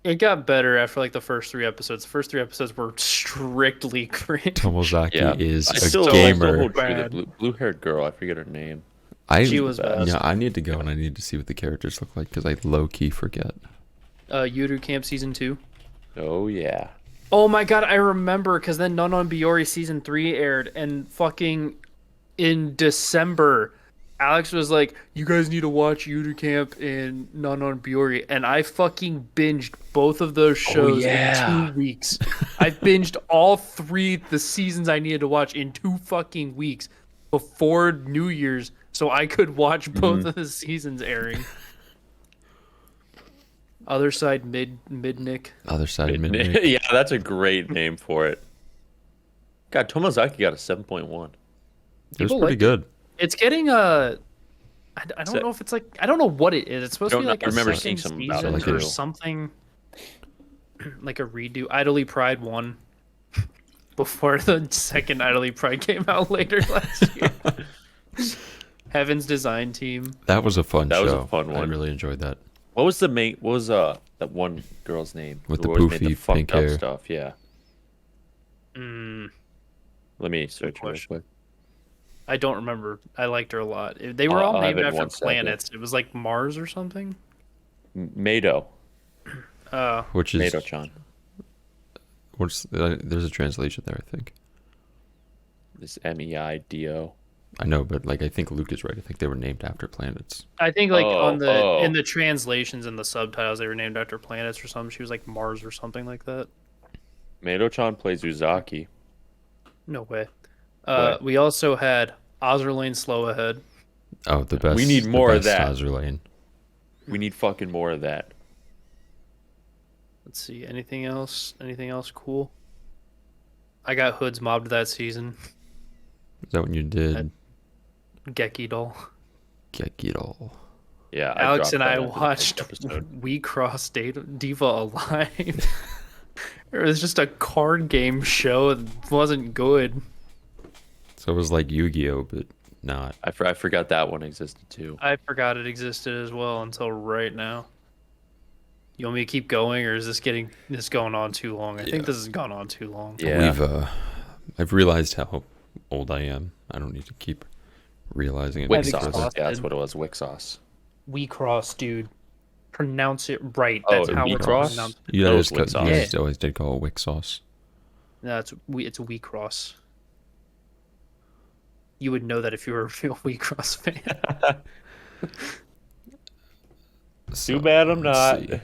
It got better after like the first 3 episodes. The first 3 episodes were strictly cringe. Tomozaki Yeah, is I a still gamer. hold true to Bad. the blue-haired girl. I forget her name. She was best. Yeah, I need to go and I need to see what the characters look like because I low key forget. Yuru Camp season 2. Oh yeah. Oh my god, I remember because then None on Biori season 3 aired, and fucking in December, Alex was like, "You guys need to watch Yuru Camp and None on Biori," and I fucking binged both of those shows yeah. in 2 weeks. I binged all 3 the seasons I needed to watch in 2 fucking weeks before New Year's, so I could watch both of the seasons airing. Other side Midnick. Other side of midnight. Yeah, that's a great name for it. God, Tomozaki got a 7.1. It was People pretty liked good. It's getting I don't know if it's like I don't know what it is. It's supposed to be like I a remember second seeing something about season it, or too. something, like a redo. Idly Pride 1 before the second Idly Pride came out later last year. Heaven's Design Team. That was a fun That show. was a fun I one. really enjoyed that. What was that one girl's name? With Who the always made poofy fucked pink up hair. stuff, yeah. Mm, Let me search it real question. quick. I don't remember. I liked her a lot. They were I'll all have named it in after 1 second. planets. It was like Mars or something. Mado. Which is Mado-chan. there's a translation there, I think. This Meido. I know, but like I think Luke is right. I think they were named after planets. I think like Oh. in the translations and the subtitles they were named after planets or something. She was like Mars or something like that. Mado-chan plays Uzaki. No way. What? We also had Ozerlane Slow Ahead. Oh, the best. We need the more of best that. Azur We need fucking more of that. Let's see. Anything else? Anything else cool? I got Hoods mobbed that season. Is that when you did Geki Doll. Gekiro? Yeah, Alex dropped and I that after the first watched episode. We Cross Diva Alive. It was just a card game show. It wasn't good. So it was like Yu-Gi-Oh, but not. I forgot that one existed too. I forgot it existed as well until right now. You want me to keep going, or is this going on too long? I think this has gone on too long. Yeah. I've realized how old I am. I don't need to keep realizing it. Wick think sauce. so. Yeah, that's what it was. Wick sauce. We Cross, dude. Pronounce it right. Oh, That's how it's We-Cross? pronounced. You That guys, was Wick sauce. you guys always did call it Wick sauce. No, it's a We Cross. You would know that if you were a real We Cross fan. So, bad I'm let's not. see.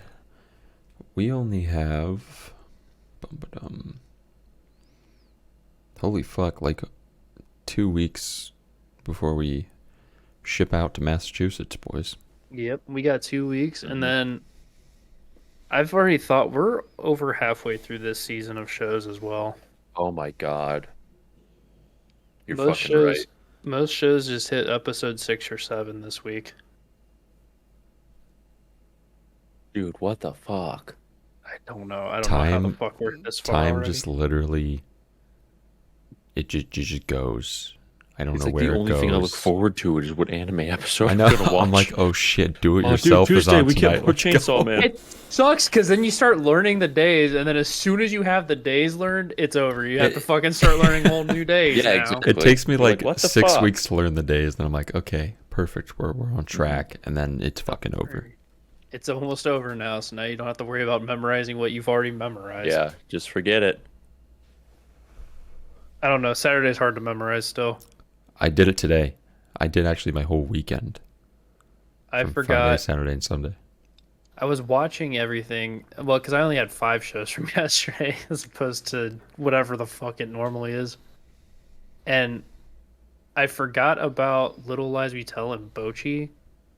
We only have. Bum-ba-dum. Holy fuck! Like 2 weeks before we ship out to Massachusetts, boys. Yep, we got 2 weeks, and then I've already thought we're over halfway through this season of shows as well. Oh my god. You're Most fucking shows, right. most shows just hit episode 6 or 7 this week. Dude, what the fuck? I don't know. I don't know how the fuck we're this far Time already. just literally. It just goes. I don't It's know like where the it only goes. thing I look forward to is what anime episode I I'm know. gonna watch. I'm like, oh shit, do it Oh, yourself. dude, is Tuesday on we tonight. can't put Let's go. Chainsaw Man. It sucks because then you start learning the days, and then as soon as you have the days learned, it's over. You have to fucking start learning whole new days Yeah, now. exactly. It takes me You're like, like, what the 6 fuck? weeks to learn the days, then I'm like, okay, perfect. We're on track, and then it's fucking over. It's almost over now, so now you don't have to worry about memorizing what you've already memorized. Yeah, just forget it. I don't know. Saturday's hard to memorize still. I did it today. I did actually my whole weekend. I from forgot. Friday, Saturday, and Sunday. I was watching everything. Well, because I only had 5 shows from yesterday as opposed to whatever the fuck it normally is. And I forgot about Little Lies We Tell and Bochi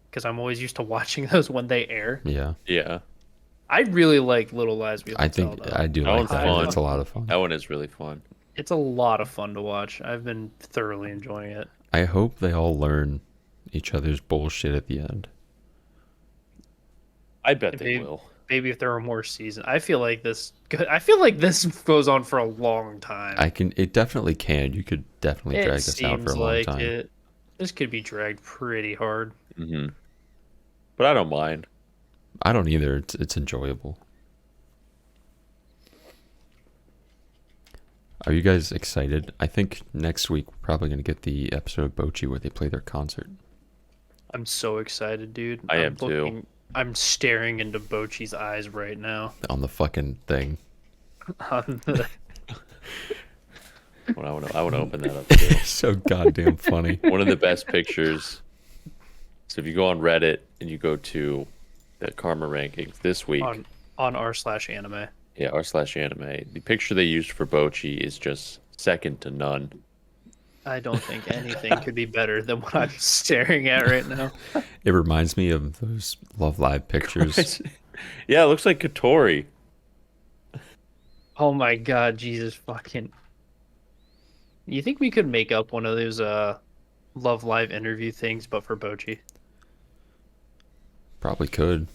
because I'm always used to watching those when they air. Yeah, Yeah, I really like Little Lies We I Tell. think though. I do That like one's that. fun. It's a lot of fun. that one is really fun. It's a lot of fun to watch. I've been thoroughly enjoying it. I hope they all learn each other's bullshit at the end. I bet they Maybe- will. Maybe if there were more seasons. I feel like this goes on for a long time. It definitely can. You could definitely It drag this out for a seems long like time. this could be dragged pretty hard. Hmm. But I don't mind. I don't either. It's enjoyable. Are you guys excited? I think next week we're probably going to get the episode of Bochi where they play their concert. I'm so excited, dude. I am too. I'm staring into Bochi's eyes right now. On the fucking thing. On the- Well, I want to open that up too. So goddamn funny. One of the best pictures. So if you go on Reddit and you go to the Karma rankings this week, on r/anime. yeah, r/anime, the picture they used for Bochi is just second to none. I don't think anything could be better than what I'm staring at right now. It reminds me of those Love Live pictures. Yeah, it looks like Katori. Oh my god, Jesus fucking. You think we could make up one of those Love Live interview things, but for Bochi? Probably could.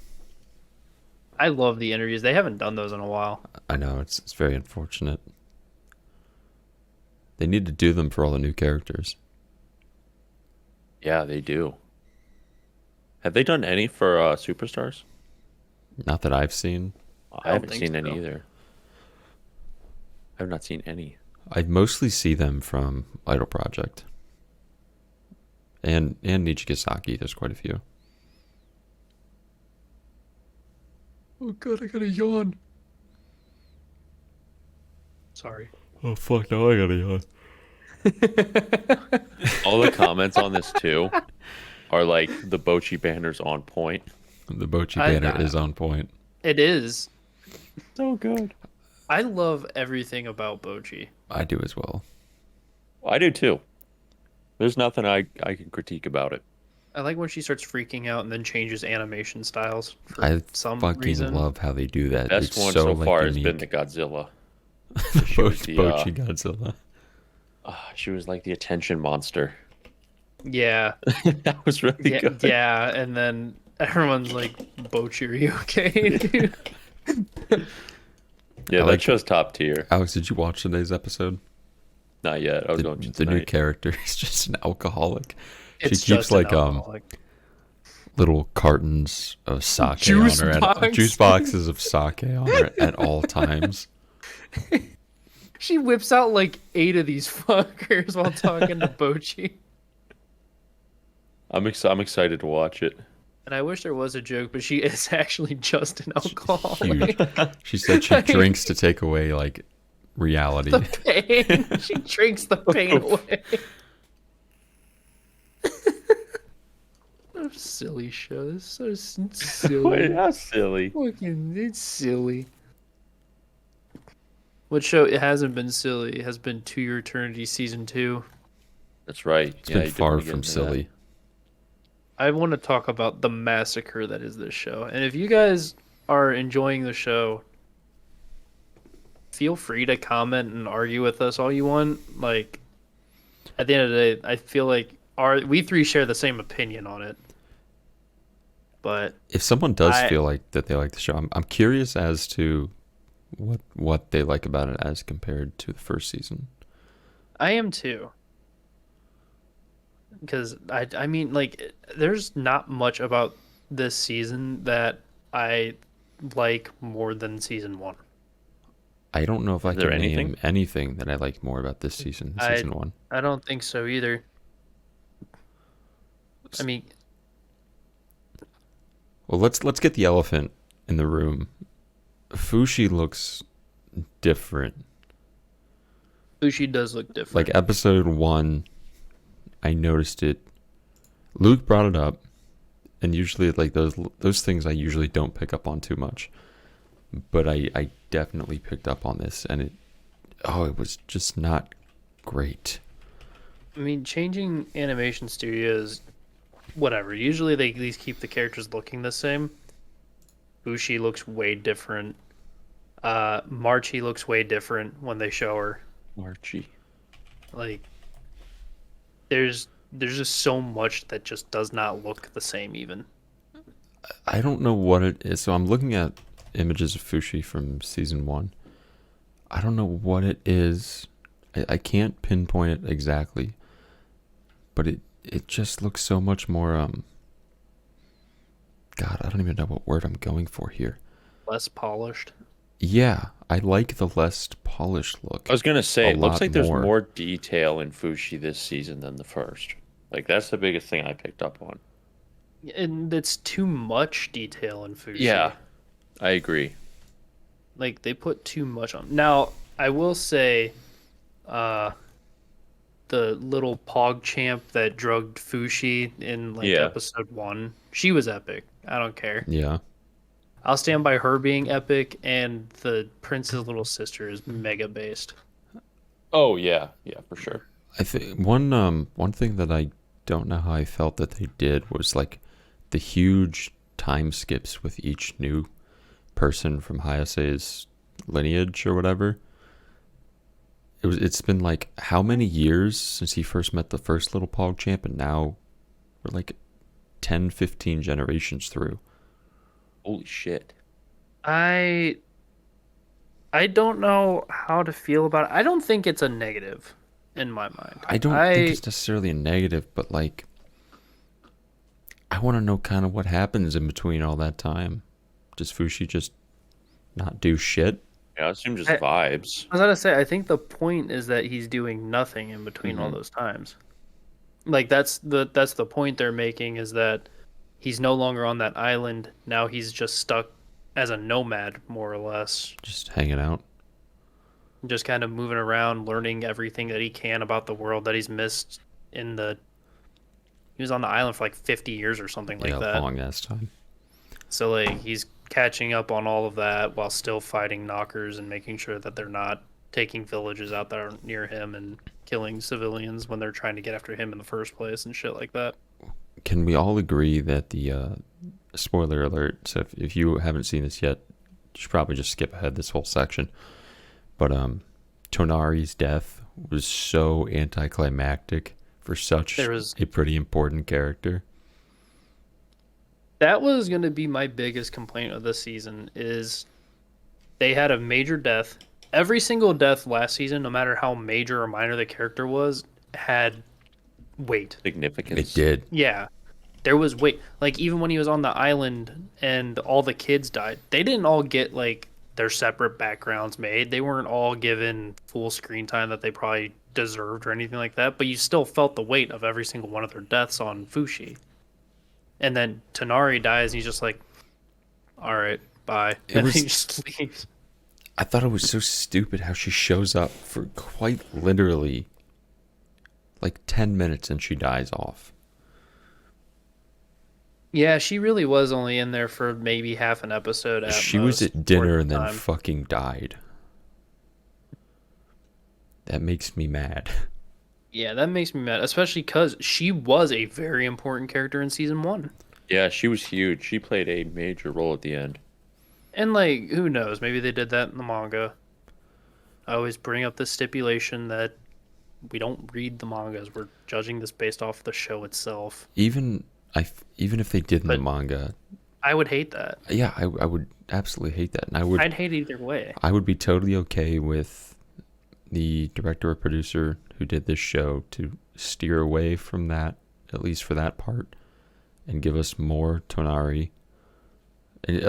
I love the interviews. They haven't done those in a while. I know, it's very unfortunate. They need to do them for all the new characters. Yeah, they do. Have they done any for Superstars? Not that I've seen. I haven't think seen any so. either. I have not seen any. I mostly see them from Idol Project. And Nijigasaki, there's quite a few. Oh god, I gotta yawn. Sorry. Oh fuck, now I gotta yawn. All the comments on this too are like the Bochi banner's on point. The Bochi I- banner is on point. It is. So good. I love everything about Bochi. I do as well. I do too. There's nothing I can critique about it. I like when she starts freaking out and then changes animation styles for I some fucking reason. love how they do that. Best It's one so so like, far has unique. been the Godzilla. Bochi the, Godzilla. She was like the attention monster. Yeah, That was really yeah, good. yeah. And then everyone's like, "Bochi, are you okay?" dude?" Yeah, I that like show's top tier. Alex, did you watch today's episode? Not yet. I was going to The new tonight. character is just an alcoholic. It's she keeps just an like alcoholic. little cartons of sake Juice on her, box. juice boxes of sake on her at all times. She whips out like 8 of these fuckers while talking to Bochi. I'm excited to watch it. And I wish there was a joke, but she is actually just an alcoholic. Huge. She said she drinks to take away like reality. The pain. She drinks the pain away. A silly show. It's so silly. Wait, how silly. Fucking, it's silly. What show it hasn't been silly has been To Your Eternity Season 2. That's right. It's been you far definitely get from into silly. I want to talk about the massacre that is this show. And if you guys are enjoying the show, feel free to comment and argue with us all you want. Like, at the end of the day, I feel like we three share the same opinion on it. But If someone does I- feel like that they like the show, I'm curious as to what they like about it as compared to the first season. I am too. Because I mean, like, there's not much about this season that I like more than season 1. I don't know if I Is there can anything? name anything that I like more about this season than season 1. I don't think so either. I mean, Well, let's get the elephant in the room. Fushi looks different. Fushi does look different. Like episode 1, I noticed it. Luke brought it up, and usually like those things I usually don't pick up on too much. But I definitely picked up on this, and it was just not great. I mean, changing animation studios, whatever. Usually they at least keep the characters looking the same. Fushi looks way different. Marchi looks way different when they show her. Archie. Like, there's just so much that just does not look the same even. I don't know what it is. So I'm looking at images of Fushi from season 1. I don't know what it is. I can't pinpoint it exactly. But it just looks so much more God, I don't even know what word I'm going for here. Less polished. Yeah, I like the less polished look. I was gonna say, A it looks lot like there's more. more detail in Fushi this season than the first. Like that's the biggest thing I picked up on. And it's too much detail in Fushi. Yeah, I agree. Like they put too much on. Now, I will say, uh, the little Pog champ that drugged Fushi in like Yeah. episode 1, she was epic. I don't care. Yeah. I'll stand by her being epic, and the prince's little sister is mega based. Oh yeah, yeah, for sure. I think one thing that I don't know how I felt that they did was like the huge time skips with each new person from Hayase's lineage or whatever. It's been like how many years since he first met the first little PogChamp, and now we're like 10, 15 generations through. Holy shit. I don't know how to feel about it. I don't think it's a negative in my mind. I don't think it's necessarily a negative, but like I want to know kind of what happens in between all that time. Does Fushi just not do shit? Yeah, I assume just I- vibes. I was gonna say, I think the point is that he's doing nothing in between all those times. Like that's the point they're making, is that he's no longer on that island. Now he's just stuck as a nomad, more or less, Just hanging out. just kind of moving around, learning everything that he can about the world that he's missed in the. He was on the island for like 50 years or something like Yeah, that. long ass time. So like he's catching up on all of that while still fighting knockers and making sure that they're not taking villages out that are near him and killing civilians when they're trying to get after him in the first place and shit like that. Can we all agree that the spoiler alert? So if you haven't seen this yet, you should probably just skip ahead this whole section. But Tonari's death was so anticlimactic for such There was- a pretty important character. That was going to be my biggest complaint of this season, is they had a major death. Every single death last season, no matter how major or minor the character was, had weight. Significance. It did. Yeah. There was weight. Like even when he was on the island and all the kids died, they didn't all get like their separate backgrounds made. They weren't all given full screen time that they probably deserved or anything like that, but you still felt the weight of every single one of their deaths on Fushi. And then Tonari dies, and he's just like, "All right, bye," and was- he just leaves. I thought it was so stupid how she shows up for quite literally like 10 minutes and she dies off. Yeah, she really was only in there for maybe half an episode. At She was most, at dinner for and then time. fucking died. That makes me mad. Yeah, that makes me mad, especially because she was a very important character in season 1. Yeah, she was huge. She played a major role at the end. And like, who knows? Maybe they did that in the manga. I always bring up this stipulation that we don't read the mangas. We're judging this based off the show itself. Even if they did in the But- manga, I would hate that. yeah, I would absolutely hate that. And I'd hate either way. I would be totally okay with the director or producer who did this show to steer away from that, at least for that part, and give us more Tonari,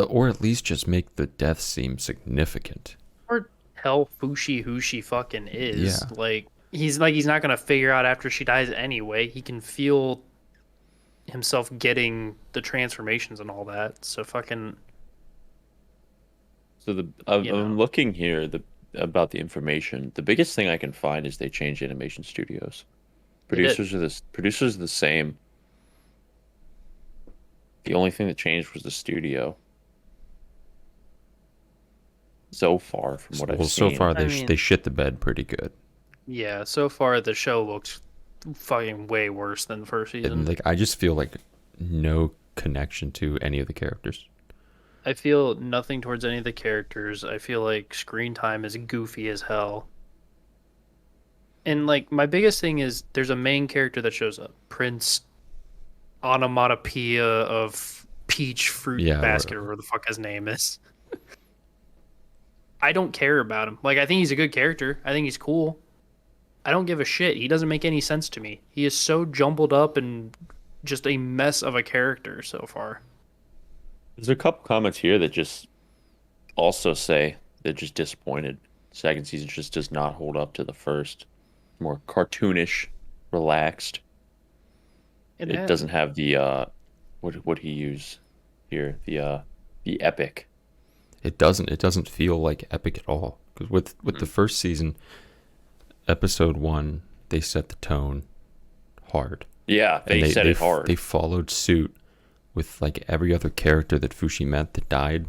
or at least just make the death seem significant. Or tell Fushi who she fucking is. Yeah. Like he's not gonna figure out after she dies anyway. He can feel himself getting the transformations and all that. So fucking So I'm You know. looking here about the information. The biggest thing I can find is they changed animation studios. They did. Producers are the same. The only thing that changed was the studio. So far, from what I've So seen. far I they mean- they shit the bed pretty good. yeah. So far the show looks fucking way worse than the first season. And like I just feel like no connection to any of the characters. I feel nothing towards any of the characters. I feel like screen time is goofy as hell. And like my biggest thing is there's a main character that shows up, Prince Onomatopoeia of Peach Fruit Yeah, Basket, or whatever the fuck his name is. I don't care about him. Like I think he's a good character. I think he's cool. I don't give a shit. He doesn't make any sense to me. He is so jumbled up and just a mess of a character so far. There's a couple comments here that just also say they're just disappointed. Second season just does not hold up to the first. More cartoonish, relaxed. It doesn't have the what he use here, the epic. It doesn't. It doesn't feel like epic at all. Because with the first season, episode 1, they set the tone hard. Yeah, And they set it hard. They followed suit with like every other character that Fushi met that died.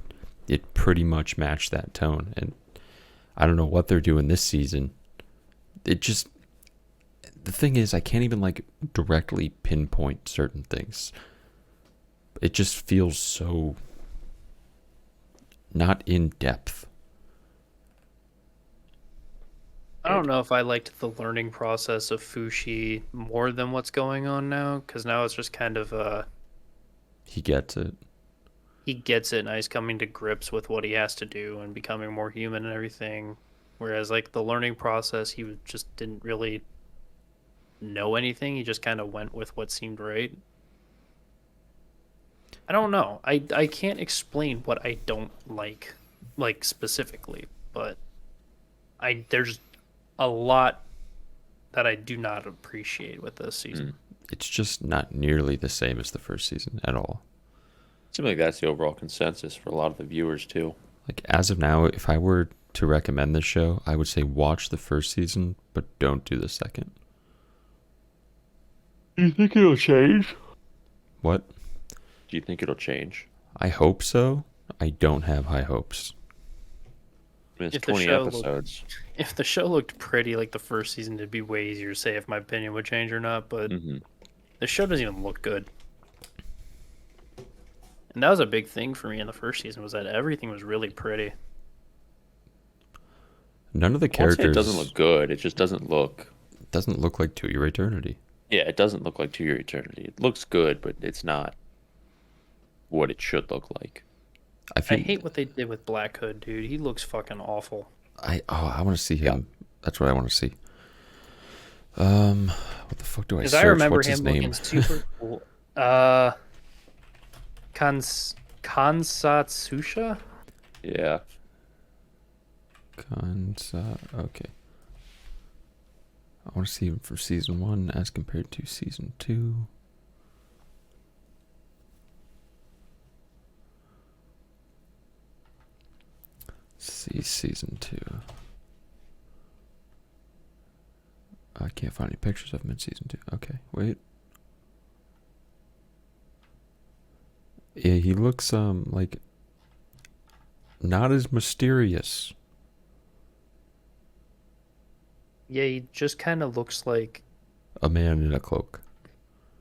It pretty much matched that tone. And I don't know what they're doing this season. It just, the thing is, I can't even like directly pinpoint certain things. It just feels so not in depth. I don't know if I liked the learning process of Fushi more than what's going on now, because now it's just kind of He gets it. he gets it, and he's coming to grips with what he has to do and becoming more human and everything. Whereas like the learning process, just didn't really know anything. He just kind of went with what seemed right. I don't know. I can't explain what I don't like specifically, but there's a lot that I do not appreciate with this season. It's just not nearly the same as the first season at all. Seems like that's the overall consensus for a lot of the viewers too. Like as of now, if I were to recommend this show, I would say watch the first season, but don't do the second. You think it'll change? What? Do you think it'll change? I hope so. I don't have high hopes. I mean, it's If the 20 show episodes. If the show looked pretty like the first season, it'd be way easier to say if my opinion would change or not, but the show doesn't even look good. And that was a big thing for me in the first season, was that everything was really pretty. None of the I won't say characters it doesn't look good. It just doesn't look. like To Your Eternity. Yeah, it doesn't look like To Your Eternity. It looks good, but it's not what it should look like. I hate what they did with Black Hood, dude. He looks fucking awful. I want to see him. That's what I want to see. What the fuck do I Because search? I remember What's his him name? looking super cool. Kansatsusha? Yeah. Okay. I want to see him for season 1 as compared to season 2. See season 2. I can't find any pictures of him in season 2. Okay, wait. Yeah, he looks like not as mysterious. Yeah, he just kind of looks like... A man in a cloak.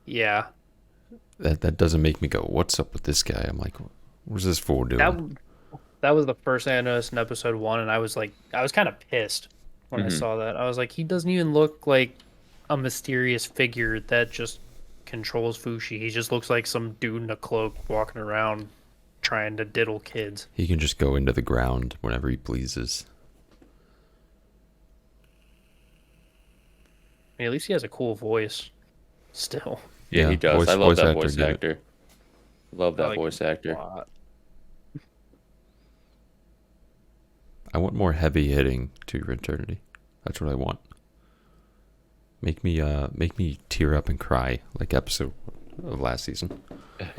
Yeah. That doesn't make me go, what's up with this guy? I'm like, what's this fool doing? That was the first thing I noticed in episode 1, and I was kind of pissed when I saw that. I was like, he doesn't even look like a mysterious figure that just controls Fushi. He just looks like some dude in a cloak walking around trying to diddle kids. He can just go into the ground whenever he pleases. I mean, at least he has a cool voice. Still. Yeah, he does. I love voice that actor voice did it. actor. Love I that like voice him a actor. lot. I want more heavy hitting To Your Eternity. That's what I want. Make me tear up and cry like episode of last season.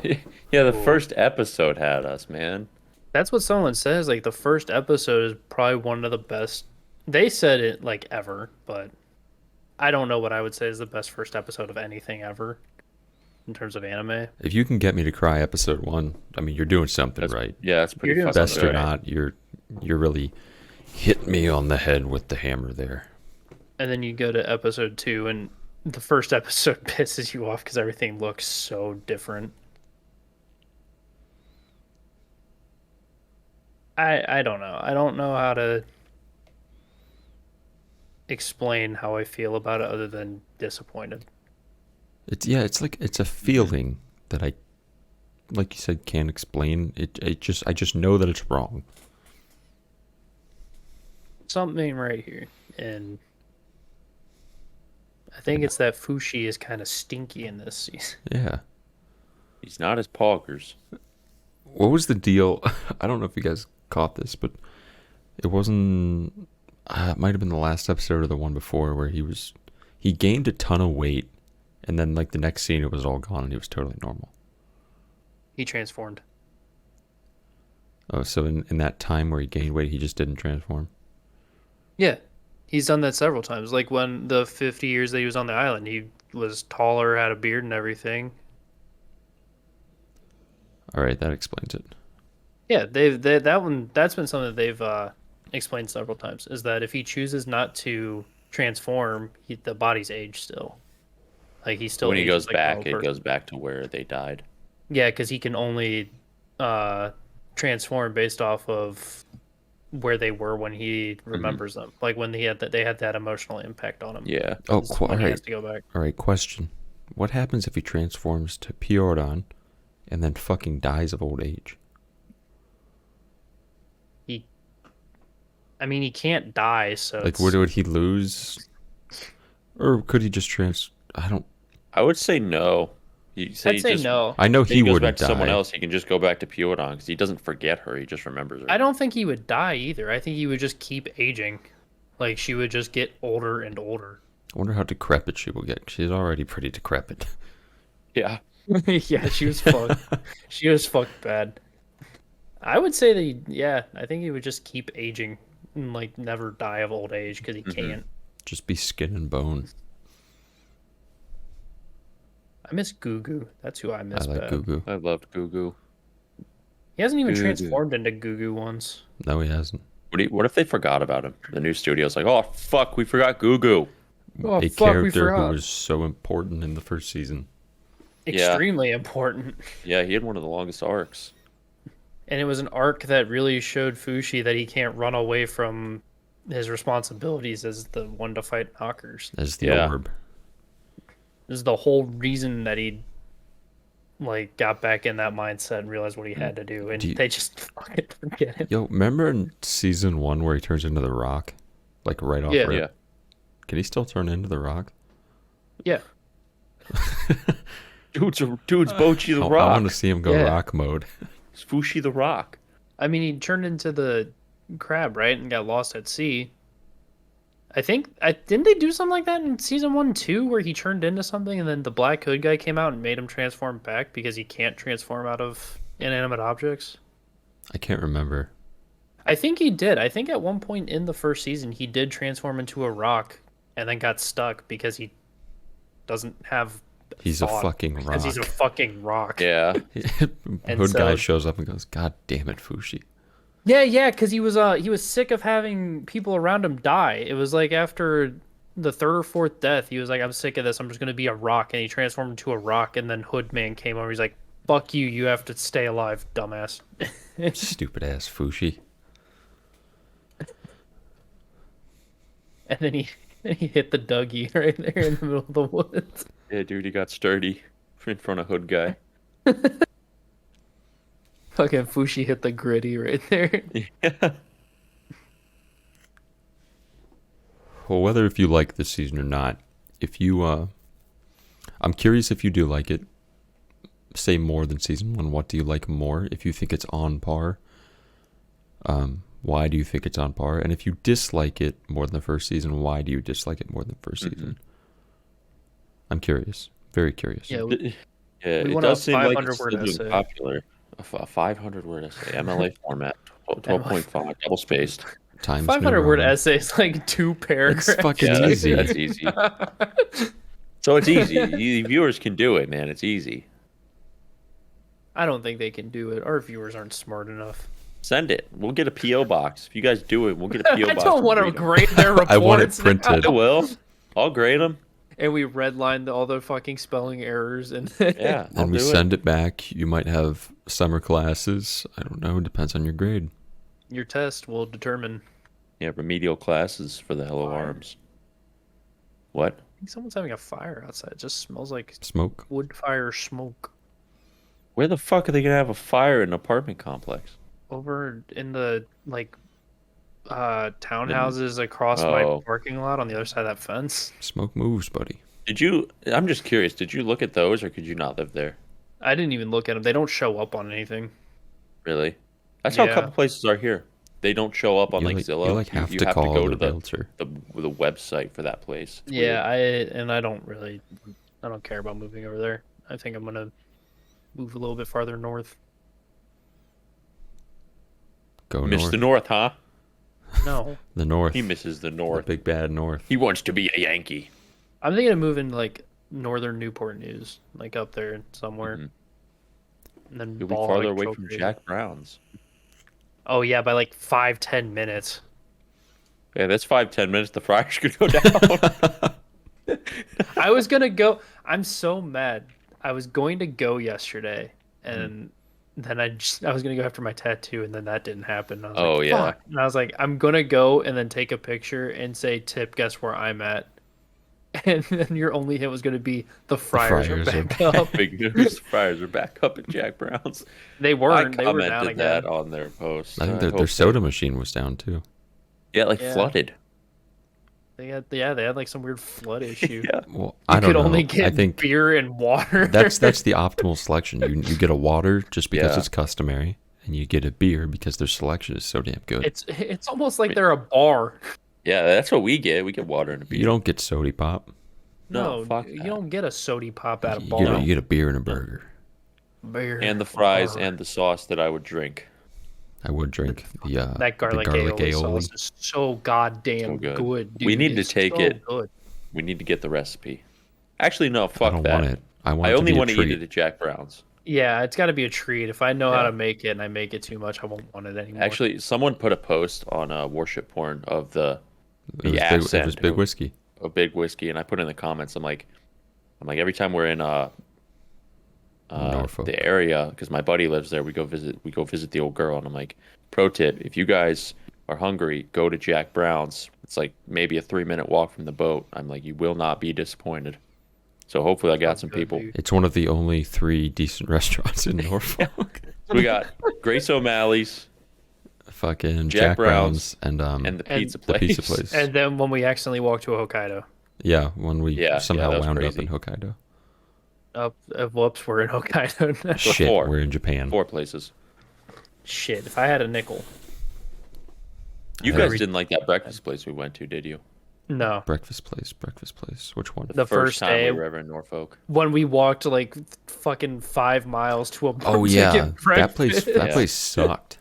Yeah, the first episode had us, man. That's what someone says. Like, the first episode is probably one of the best. They said it, like, ever, but I don't know what I would say is the best first episode of anything ever in terms of anime. If you can get me to cry episode 1, I mean, you're doing something right. Yeah, that's pretty You're doing fucking Best good. or not, you're really hit me on the head with the hammer there. And then you go to episode 2, and the first episode pisses you off because everything looks so different. I don't know. I don't know how to explain how I feel about it other than disappointed. It's like it's a feeling that I, like you said, can't explain. I just know that it's wrong. Something right here, and I think it's that Fushi is kind of stinky in this season. Yeah. He's not as poggers. What was the deal? I don't know if you guys caught this, but It wasn't. It might have been the last episode or the one before where he gained a ton of weight, and then like the next scene it was all gone and he was totally normal. He transformed. Oh, so in that time where he gained weight, he just didn't transform. Yeah, he's done that several times. Like when the 50 years that he was on the island, he was taller, had a beard and everything. All right, that explains it. Yeah, that's been something that they've explained several times. Is that if he chooses not to transform, the body's aged still. Like he still. When he ages goes like a back, normal it person. goes back to where they died. Yeah, because he can only transform based off of where they were when he remembers them. Like when they had that emotional impact on him. Yeah. Oh, Is all when he has right. to go back. All right, question. What happens if he transforms to Piordon and then fucking dies of old age? I mean, he can't die, so Like, would he lose? Or could he just I don't... I would say no. I'd say no. I know If he he goes wouldn't back to someone die. else, he can just go back to Piodon because he doesn't forget her. He just remembers her. I don't think he would die either. I think he would just keep aging. Like she would just get older and older. I wonder how decrepit she will get. She's already pretty decrepit. Yeah. Yeah, she was fucked. She was fucked bad. I would say that, I think he would just keep aging and like never die of old age because he can't. Just be skin and bone. I miss Gugu. That's who I miss. I like bad. Gugu. I loved Gugu. He hasn't even Gugu. transformed into Gugu once. No, he hasn't. What if they forgot about him? The new studio's like, oh fuck, we forgot Gugu. Oh, A fuck, we character who forgot. was so important in the first season. Extremely important. Yeah, he had one of the longest arcs. And it was an arc that really showed Fushi that he can't run away from his responsibilities as the one to fight knockers. As the Yeah. orb. This is the whole reason that he like got back in that mindset and realized what he had to do, and they just fucking forget him. Yo, remember in season 1 where he turns into the Rock? Like right off Yeah. rip? Yeah. Can he still turn into the Rock? Yeah. Dude's Bochi the I Rock. want to see him go Yeah. Rock mode. It's Fushi the Rock. I mean, he turned into the crab, right, and got lost at sea. Didn't they do something like that in season 1 too, where he turned into something and then the Black Hood guy came out and made him transform back because he can't transform out of inanimate objects? I can't remember. I think he did. I think at one point in the first season he did transform into a rock and then got stuck because he doesn't have He's a thought, fucking because rock. he's a fucking rock. Yeah. And Hood guy so- shows up and goes, God damn it, Fushi. Yeah, because he was sick of having people around him die. It was like after the third or fourth death, he was like, I'm sick of this. I'm just gonna be a rock, and he transformed into a rock. And then Hoodman came over. He's like, fuck you. You have to stay alive, dumbass. Stupid ass Fushi. And then he hit the Dougie right there in the middle of the woods. Yeah, dude, he got sturdy in front of Hood guy. Fucking Fushi hit the gritty right there. Yeah. Well, whether if you like this season or not, if you, I'm curious if you do like it. Say more than season 1. What do you like more? If you think it's on par, why do you think it's on par? And if you dislike it more than the first season, why do you dislike it more than the first season? I'm curious. Very curious. Yeah, Yeah, We it want a does seem like 500 it's word still doing essay. popular. A 500 word essay, MLA format, 12.5, double spaced. Times 500 New word Roman. essay is like 2 paragraphs. It's fucking Yeah, that's, easy. that's easy. So it's easy. You viewers can do it, man. It's easy. I don't think they can do it. Our viewers aren't smart enough. Send it. We'll get a PO box. If you guys do it, we'll get a PO I box. don't and want to read 'em. grade their reports. I want it now. printed. I will. I'll grade them. And we redlined all the fucking spelling errors and Yeah, I'll And we do send it back. You might have summer classes. I don't know. It depends on your grade. your test will determine. Yeah, remedial classes for the Hello Fire. Arms. What? I think someone's having a fire outside. It just smells like Smoke. wood fire smoke. Where the fuck are they gonna have a fire in an apartment complex? Over in the like townhouses across my Oh. parking lot on the other side of that fence. Smoke moves, buddy. Did you? I'm just curious. Did you look at those, or could you not live there? I didn't even look at them. They don't show up on anything. Really? That's how a Yeah. couple places are here. They don't show up on You like like, Zillow. you like have you to have call to go the to the, realtor. the website for that place. It's Yeah, weird. I don't care about moving over there. I think I'm gonna move a little bit farther north. Go Miss north. the North, huh? No, The north. He misses the The North. big bad north. He wants to be a Yankee. I'm thinking of moving like northern Newport News, like up there somewhere, Mhm. and then You'll be ball farther like away go from crazy. Jack Brown's. Oh yeah, by like 5-10 minutes. Yeah, that's 5-10 minutes. The Friars could go down. I was gonna go. I'm so mad. I was going to go yesterday, and then I was gonna go after my tattoo, and then that didn't happen. I was Oh, like, yeah. fuck. And I was like, I'm gonna go and then take a picture and say, "Tip, guess where I'm at." And then your only hit was gonna be the Friars are Friars are back up. Big news. The Friars are back up at Jack Brown's. They weren't. I They were down commented again. that on their post. I think hope their they- soda machine was down too. Yeah, like Yeah. flooded. They had like some weird flood issue. Yeah. Well, You I don't could know. only I get think beer and water. that's the optimal selection. You get a water just because Yeah. it's customary, and you get a beer because their selection is so damn good. It's almost like they're a bar. Yeah, that's what we get. We get water and a beer. You don't get sody pop. No, fuck you that. don't get a sody pop at a You bar. get, you get a beer and a burger. Beer And the fries bar. and the sauce that I would drink. I would drink the That garlic, aioli sauce is so goddamn So good. good. Dude. We need to It's take so it. Good. We need to get the recipe. Actually, no, I fuck don't that. want it. I want I it only to be want a to eat treat. it at Jack Brown's. Yeah, it's got to be a treat. If I know how Yeah. to make it and I make it too much, I won't want it anymore. Actually, someone put a post on Worship Porn of the It was, ass big, it was end big of- whiskey. of big whiskey, and I put in the comments. I'm like every time we're in Norfolk. the area, because my buddy lives there, we go visit the old girl, and I'm like, pro tip: if you guys are hungry, go to Jack Brown's. It's like maybe a 3-minute walk from the boat. I'm like, you will not be disappointed. So hopefully, I got Sounds some good, people. dude. It's one of the only 3 decent restaurants in Norfolk. So we got Grace O'Malley's Fucking Jack Jack Brown's, Brown's and and the and pizza the place. pizza place. And then when we accidentally walked to Hokkaido, Yeah, when we Yeah, somehow that was wound up crazy. in Hokkaido. whoops, we're in Hokkaido now. So Shit, 4. we're in Japan. 4 places. Shit, if I had a nickel. You Yeah. guys didn't like that breakfast place we went to, did you? No. Breakfast place. Which one? The first time day we were ever in Norfolk. when we walked like fucking 5 miles to a Oh to yeah, get that place. breakfast. That place sucked.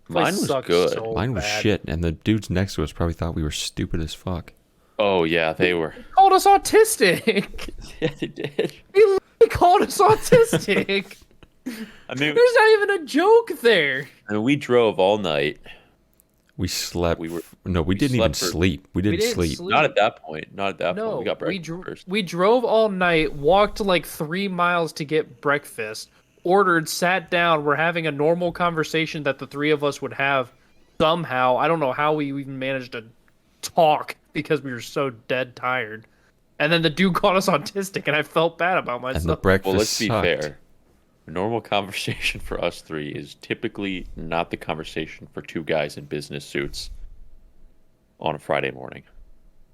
Place Mine was sucks good. so Mine was bad. shit, and the dudes next to us probably thought we were stupid as fuck. Oh yeah, they were. Called us autistic. Yeah, they did. He literally called us autistic. I mean, There's not even a joke there. we drove all night. We slept. We were- we didn't even slept for- sleep. We didn't didn't sleep. sleep. Not at that point. Not at that point. No, We got breakfast first. we drove all night, walked like 3 miles to get breakfast, ordered, sat down. We're having a normal conversation that the 3 of us would have somehow. I don't know how we even managed to talk because we were so dead tired. And then the dude called us autistic, and I felt bad about And the myself. breakfast Well, let's be sucked. fair. A normal conversation for us 3 is typically not the conversation for 2 guys in business suits on a Friday morning.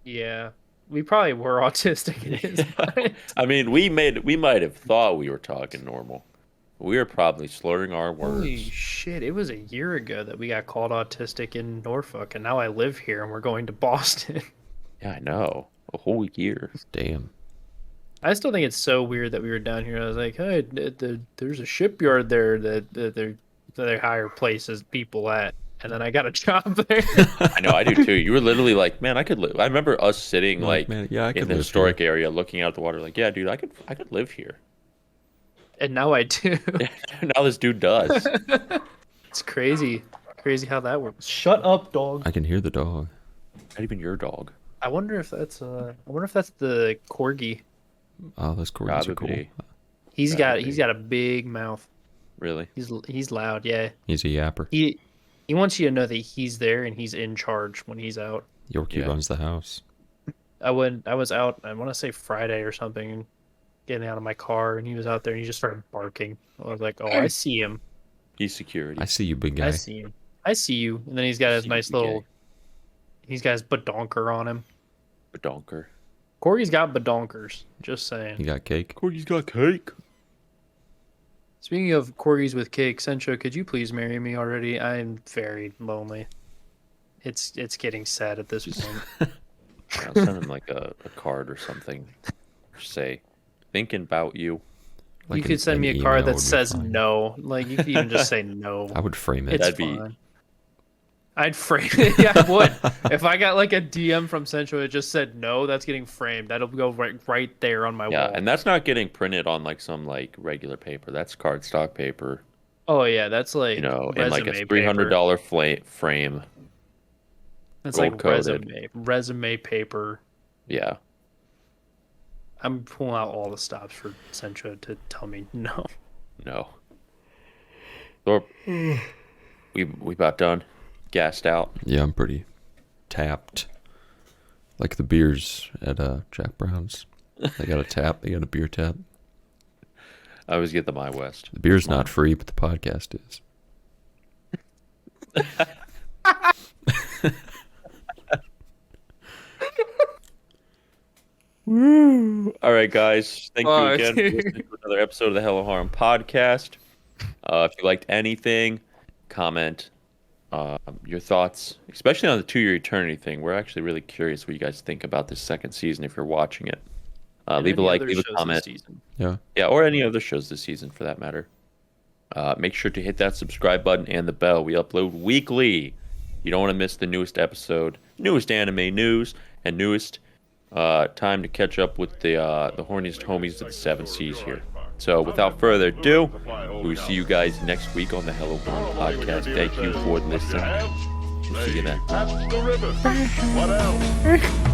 Yeah, we probably were autistic. It is. But I mean, we might have thought we were talking normal. We were probably slurring our words. holy shit! It was a year ago that we got called autistic in Norfolk, and now I live here, and we're going to Boston. Yeah, I know. A whole year. Damn. I still think it's so weird that we were down here. I was like, hey, there's a shipyard there that they hire places people at, and then I got a job there. I know, I do too. You were literally like, man, I could live. I remember us sitting like man, yeah, I could in the live historic area, looking out the water, like, yeah, dude, I could live here. And now I do. Now this dude does. It's crazy how that works. Shut up, dog. I can hear the dog. Not even your dog. I wonder if that's the corgi. Oh, those corgis are cool. Probably. He's got a big mouth. Really? He's loud. Yeah. He's a yapper. He wants you to know that he's there and he's in charge when he's out. Yorkie Yeah. runs the house. I was out, I want to say Friday or something, getting out of my car, and he was out there and he just started barking. I was like, oh, I see him. He's security. I see you, big I guy. see him. I see you. And then he's got his See nice you, little, gay. he's got his badonker on him. Badonker. Corgi's got badonkers. Just saying. You got cake. Corgi's got cake. Speaking of corgis with cake, Sencho, could you please marry me already? I'm very lonely. It's getting sad at this point. I'll send him like a card or something. Say, thinking about you. You could send me a email card would that be says fine. no. Like, you could even just say no. I would frame it. It's That'd be- fine. I'd frame it. Yeah, I would. If I got like a DM from Sencho that just said no, that's getting framed. That'll go right there on my Yeah, wall. and that's not getting printed on like some like regular paper. That's cardstock paper. Oh yeah, that's like You know, in like a resume $300 paper. frame. That's like gold-coated. resume paper. Yeah. I'm pulling out all the stops for Sencho to tell me no. No. Thorpe, we about done. Gassed out. Yeah, I'm pretty tapped. Like the beers at Jack Brown's. They got a tap. They got a beer tap. I always get the My West. The beer's not free, but the podcast is. All right, guys. Thank you Fuck. again for listening to another episode of the Hello Harem podcast. If you liked anything, comment your thoughts, especially on the 2 Year Eternity thing. We're actually really curious what you guys think about this second season if you're watching it. Leave a like, leave a comment. Yeah. Yeah, or any other shows this season for that matter. Make sure to hit that subscribe button and the bell. We upload weekly. You don't want to miss the newest episode, newest anime news, and newest time to catch up with the horniest homies of the 7 Seas here. So without further ado, we'll see you guys next week on the Hello Harem podcast. Thank you for listening. We'll see you then. Pabst the Ribbon. What else?